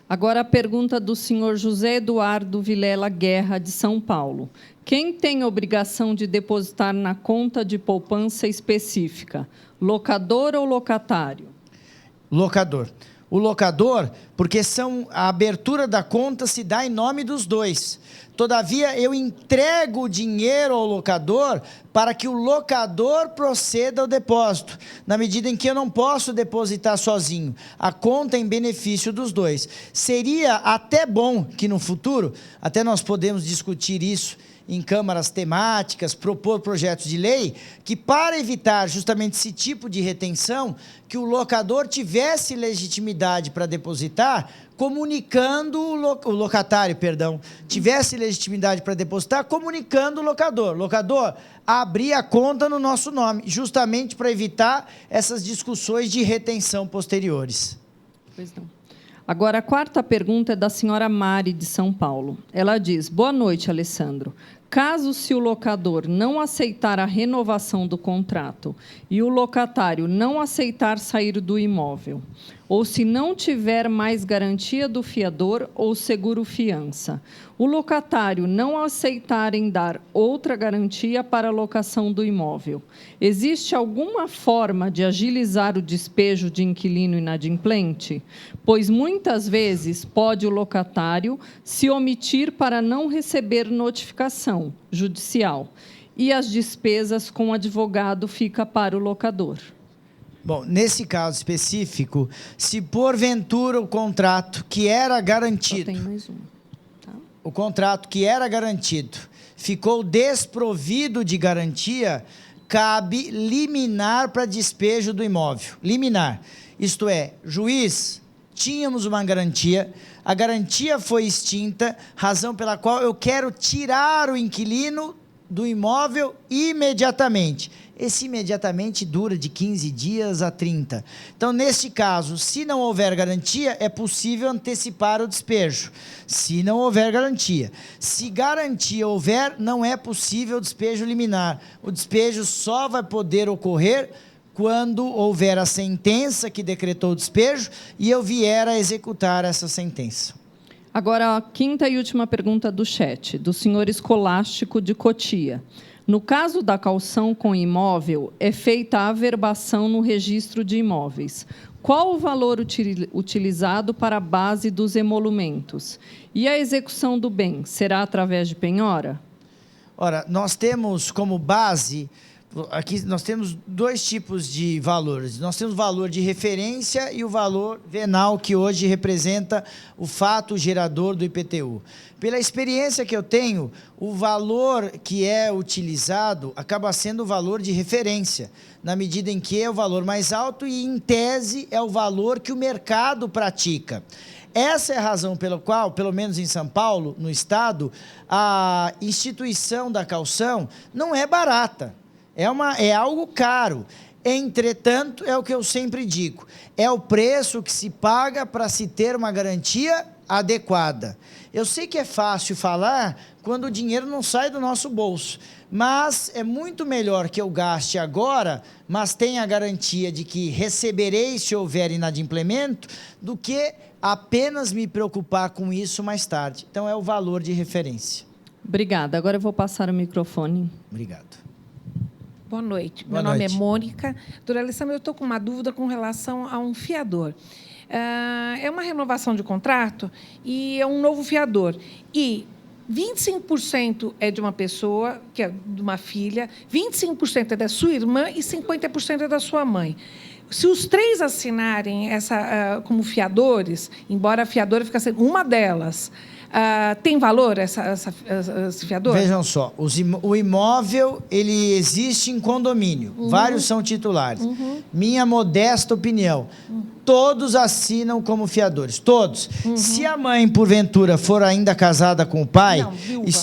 Agora a pergunta do senhor José Eduardo Vilela Guerra, de São Paulo. Quem tem obrigação de depositar na conta de poupança específica? Locador ou locatário? Locador. O locador, porque a abertura da conta se dá em nome dos dois. Todavia, eu entrego o dinheiro ao locador para que o locador proceda ao depósito, na medida em que eu não posso depositar sozinho. A conta é em benefício dos dois. Seria até bom que no futuro, até nós podemos discutir isso em câmaras temáticas, propor projetos de lei, que para evitar justamente esse tipo de retenção, que o locador tivesse legitimidade para depositar, comunicando o locatário, tivesse legitimidade para depositar, comunicando o locador. Locador, abrir a conta no nosso nome, justamente para evitar essas discussões de retenção posteriores. Pois não. Agora, a quarta pergunta é da senhora Mari, de São Paulo. Ela diz: boa noite, Alessandro. Caso se o locador não aceitar a renovação do contrato e o locatário não aceitar sair do imóvel, ou se não tiver mais garantia do fiador ou seguro-fiança, o locatário não aceitar em dar outra garantia para a locação do imóvel, existe alguma forma de agilizar o despejo de inquilino inadimplente? Pois muitas vezes pode o locatário se omitir para não receber notificação judicial e as despesas com advogado fica para o locador. Bom, nesse caso específico, se porventura o contrato que era garantido, Só tem mais uma, tá? o contrato que era garantido ficou desprovido de garantia, cabe liminar para despejo do imóvel. Liminar, isto é, juiz, tínhamos uma garantia, a garantia foi extinta, razão pela qual eu quero tirar o inquilino do imóvel imediatamente. Esse imediatamente dura de 15 dias a 30. Então, neste caso, se não houver garantia, é possível antecipar o despejo. Se não houver garantia. Se garantia houver, não é possível o despejo liminar. O despejo só vai poder ocorrer quando houver a sentença que decretou o despejo e eu vier a executar essa sentença. Agora, a quinta e última pergunta do chat, do senhor Escolástico de Cotia. No caso da caução com imóvel, é feita a averbação no registro de imóveis. Qual o valor utilizado para a base dos emolumentos? E a execução do bem será através de penhora? Ora, nós temos como base, aqui nós temos dois tipos de valores. Nós temos o valor de referência e o valor venal, que hoje representa o fato gerador do IPTU. Pela experiência que eu tenho, o valor que é utilizado acaba sendo o valor de referência, na medida em que é o valor mais alto e, em tese, é o valor que o mercado pratica. Essa é a razão pela qual, pelo menos em São Paulo, no Estado, a instituição da caução não é barata. É algo caro. Entretanto, é o que eu sempre digo, é o preço que se paga para se ter uma garantia adequada. Eu sei que é fácil falar quando o dinheiro não sai do nosso bolso, mas é muito melhor que eu gaste agora, mas tenha a garantia de que receberei se houver inadimplemento, do que apenas me preocupar com isso mais tarde. Então, é o valor de referência. Obrigada. Agora eu vou passar o microfone. Obrigado. Boa noite. Boa Meu nome noite. é Mônica. Doutora Alessandra, eu estou com uma dúvida com relação a um fiador. É uma renovação de contrato e é um novo fiador. E 25% é de uma pessoa, que é de uma filha, 25% é da sua irmã e 50% é da sua mãe. Se os três assinarem como fiadores, embora a fiadora fique sendo uma delas, tem valor esse fiador? Vejam só, o imóvel ele existe em condomínio, vários são titulares. Minha modesta opinião, todos assinam como fiadores, todos. Se a mãe, porventura, for ainda casada com o pai, Não, viúva. e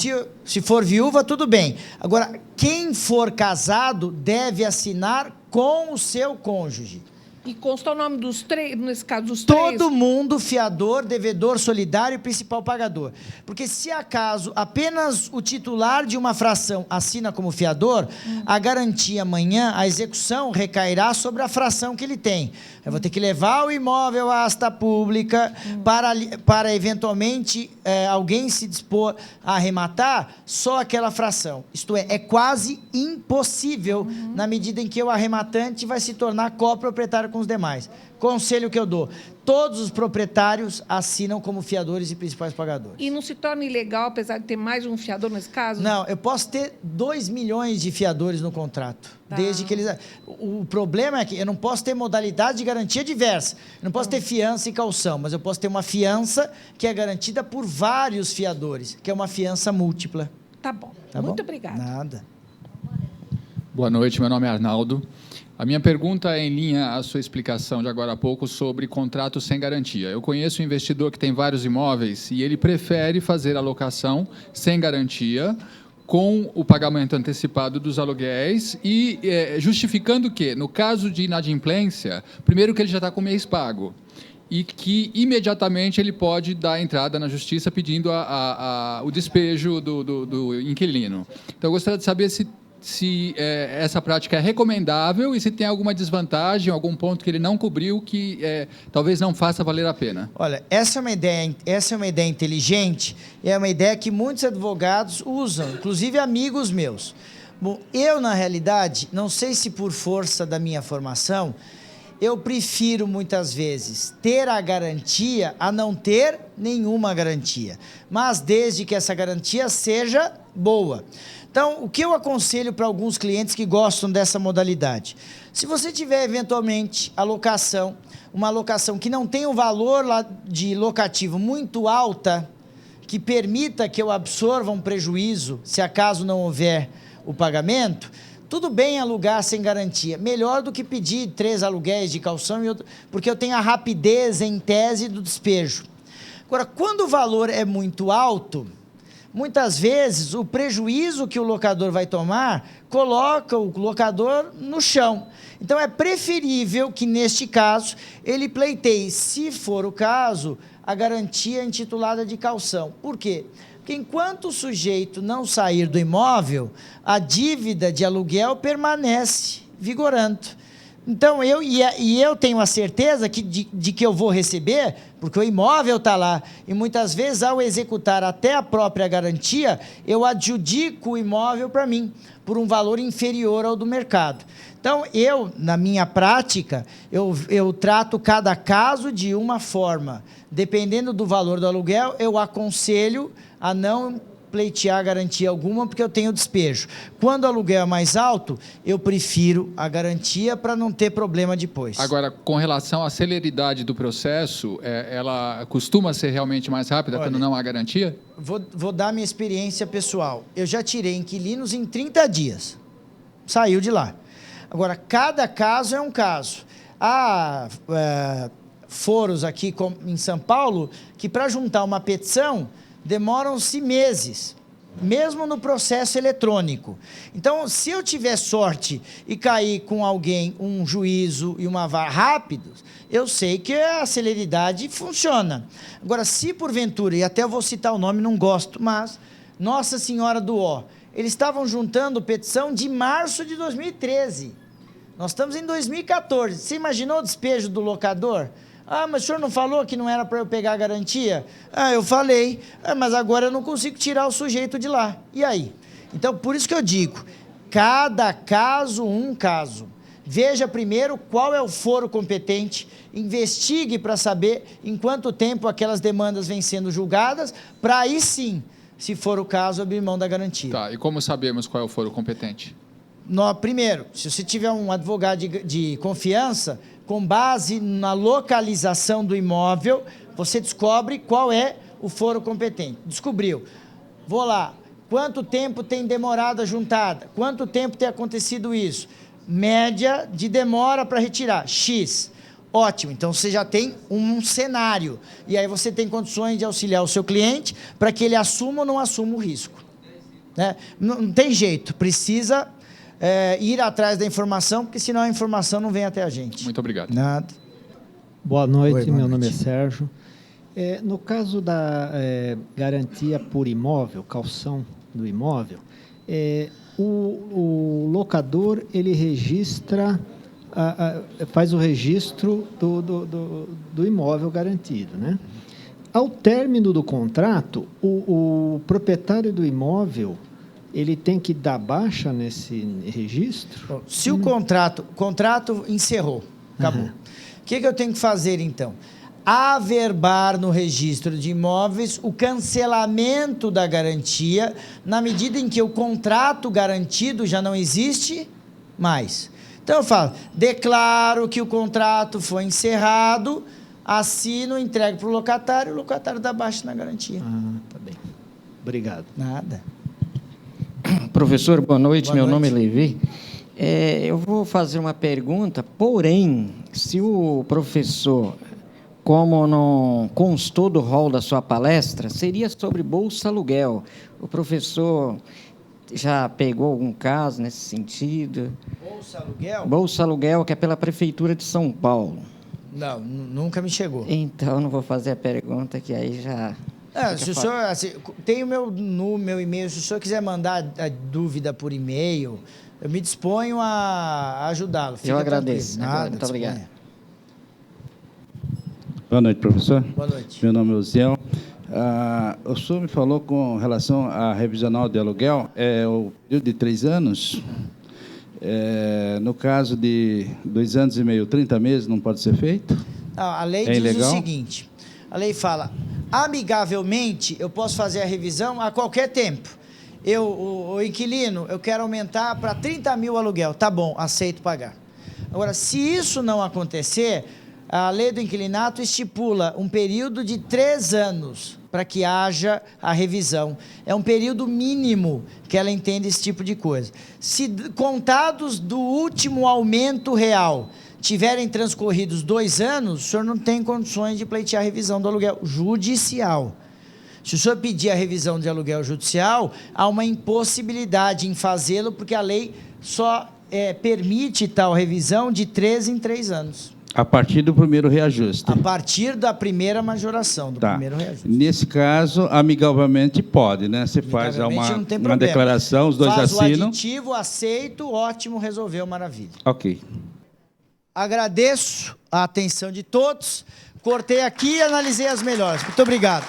se for viúva, tudo bem. Agora, quem for casado deve assinar com o seu cônjuge. E consta o nome dos três, nesse caso, dos três? Todo mundo fiador, devedor, solidário e principal pagador. Porque se acaso apenas o titular de uma fração assina como fiador, a garantia amanhã, a execução recairá sobre a fração que ele tem. Eu vou ter que levar o imóvel à asta pública para eventualmente alguém se dispor a arrematar só aquela fração. Isto é quase impossível na medida em que o arrematante vai se tornar coproprietário com os demais. Conselho que eu dou: todos os proprietários assinam como fiadores e principais pagadores. E não se torna ilegal, apesar de ter mais de um fiador nesse caso? Não, eu posso ter 2 milhões de fiadores no contrato, Tá. desde que eles... O problema é que eu não posso ter modalidade de garantia diversa. Eu não posso ter fiança e caução, mas eu posso ter uma fiança que é garantida por vários fiadores, que é uma fiança múltipla. Tá bom. Tá Muito bom? obrigada. Nada. Boa noite, meu nome é Arnaldo. A minha pergunta é em linha à sua explicação de agora há pouco sobre contrato sem garantia. Eu conheço um investidor que tem vários imóveis e ele prefere fazer a locação sem garantia, com o pagamento antecipado dos aluguéis e justificando que, no caso de inadimplência, primeiro que ele já está com o mês pago e que imediatamente ele pode dar entrada na justiça pedindo o despejo do inquilino. Então, eu gostaria de saber se se essa prática é recomendável e se tem alguma desvantagem, algum ponto que ele não cobriu que talvez não faça valer a pena. Olha, essa é uma ideia inteligente e é uma ideia que muitos advogados usam, inclusive amigos meus. Bom, eu, na realidade, não sei se por força da minha formação, eu prefiro muitas vezes ter a garantia a não ter nenhuma garantia, mas desde que essa garantia seja boa. Então, o que eu aconselho para alguns clientes que gostam dessa modalidade? Se você tiver, eventualmente, uma alocação que não tem um valor de locativo muito alta, que permita que eu absorva um prejuízo, se acaso não houver o pagamento, tudo bem alugar sem garantia. Melhor do que pedir 3 aluguéis de calção, porque eu tenho a rapidez, em tese, do despejo. Agora, quando o valor é muito alto, muitas vezes, o prejuízo que o locador vai tomar coloca o locador no chão. Então, é preferível que, neste caso, ele pleiteie, se for o caso, a garantia intitulada de calção. Por quê? Porque enquanto o sujeito não sair do imóvel, a dívida de aluguel permanece vigorando. Então, eu tenho a certeza de que eu vou receber, porque o imóvel está lá. E muitas vezes, ao executar até a própria garantia, eu adjudico o imóvel para mim, por um valor inferior ao do mercado. Então, na minha prática, eu trato cada caso de uma forma. Dependendo do valor do aluguel, eu aconselho a não pleitear garantia alguma, porque eu tenho despejo. Quando o aluguel é mais alto, eu prefiro a garantia para não ter problema depois. Agora, com relação à celeridade do processo, ela costuma ser realmente mais rápida quando não há garantia? Vou dar minha experiência pessoal. Eu já tirei inquilinos em 30 dias. Saiu de lá. Agora, cada caso é um caso. Há foros aqui em São Paulo que, para juntar uma petição, demoram-se meses, mesmo no processo eletrônico. Então, se eu tiver sorte e cair com alguém, um juízo e uma vara rápidos, eu sei que a celeridade funciona. Agora, se porventura, e até eu vou citar o nome, não gosto, mas Nossa Senhora do Ó, eles estavam juntando petição de março de 2013. Nós estamos em 2014. Você imaginou o despejo do locador? Ah, mas o senhor não falou que não era para eu pegar a garantia? Ah, eu falei, mas agora eu não consigo tirar o sujeito de lá. E aí? Então, por isso que eu digo, cada caso, um caso. Veja primeiro qual é o foro competente, investigue para saber em quanto tempo aquelas demandas vêm sendo julgadas, para aí sim, se for o caso, abrir mão da garantia. Tá, e como sabemos qual é o foro competente? Primeiro, se você tiver um advogado de confiança, com base na localização do imóvel, você descobre qual é o foro competente. Descobriu. Vou lá. Quanto tempo tem demorado a juntada? Quanto tempo tem acontecido isso? Média de demora para retirar, X. Ótimo, então você já tem um cenário. E aí você tem condições de auxiliar o seu cliente para que ele assuma ou não assuma o risco. Né? Não tem jeito, precisa ir atrás da informação, porque senão a informação não vem até a gente. Muito obrigado. Nada. Boa noite, Oi, boa meu nome é noite. Sérgio. No caso da garantia por imóvel, calção do imóvel, o locador ele registra, faz o registro do imóvel garantido, né? Ao término do contrato, o proprietário do imóvel ele tem que dar baixa nesse registro? Se o contrato encerrou, acabou. O que eu tenho que fazer, então? Averbar no registro de imóveis o cancelamento da garantia, na medida em que o contrato garantido já não existe mais. Então, eu falo, declaro que o contrato foi encerrado, assino, entrego para o locatário dá baixa na garantia. Tá bem. Obrigado. Nada. Professor, boa noite. Boa Meu noite. nome é Levi. Eu vou fazer uma pergunta, porém, se o professor, como não constou do rol da sua palestra, seria sobre Bolsa Aluguel. O professor já pegou algum caso nesse sentido? Bolsa Aluguel? Bolsa Aluguel, que é pela Prefeitura de São Paulo. Não, nunca me chegou. Então, não vou fazer a pergunta, que aí já Se o senhor, assim, tem o meu e-mail, se o senhor quiser mandar a dúvida por e-mail, eu me disponho a ajudá-lo. Eu agradeço. Muito obrigado. Boa noite, professor. Boa noite. Meu nome é Uziel. O senhor me falou com relação à revisional de aluguel, o período de 3 anos. No caso de 2 anos e meio, 30 meses, não pode ser feito? Não, a lei diz ilegal? O seguinte, a lei fala, amigavelmente, eu posso fazer a revisão a qualquer tempo. O inquilino, eu quero aumentar para 30 mil o aluguel. Tá bom, aceito pagar. Agora, se isso não acontecer, a lei do inquilinato estipula um período de 3 anos para que haja a revisão. É um período mínimo que ela entende esse tipo de coisa. Se contados do último aumento real tiverem transcorridos 2 anos, o senhor não tem condições de pleitear a revisão do aluguel judicial. Se o senhor pedir a revisão de aluguel judicial, há uma impossibilidade em fazê-lo, porque a lei só permite tal revisão de 3 em 3 anos. A partir do primeiro reajuste. A partir da primeira majoração, do primeiro reajuste. Nesse caso, amigavelmente pode, né? Você faz uma declaração, os dois assinam. Faz o aditivo, aceito, ótimo, resolveu, maravilha. Ok. Agradeço a atenção de todos. Cortei aqui e analisei as melhores. Muito obrigado.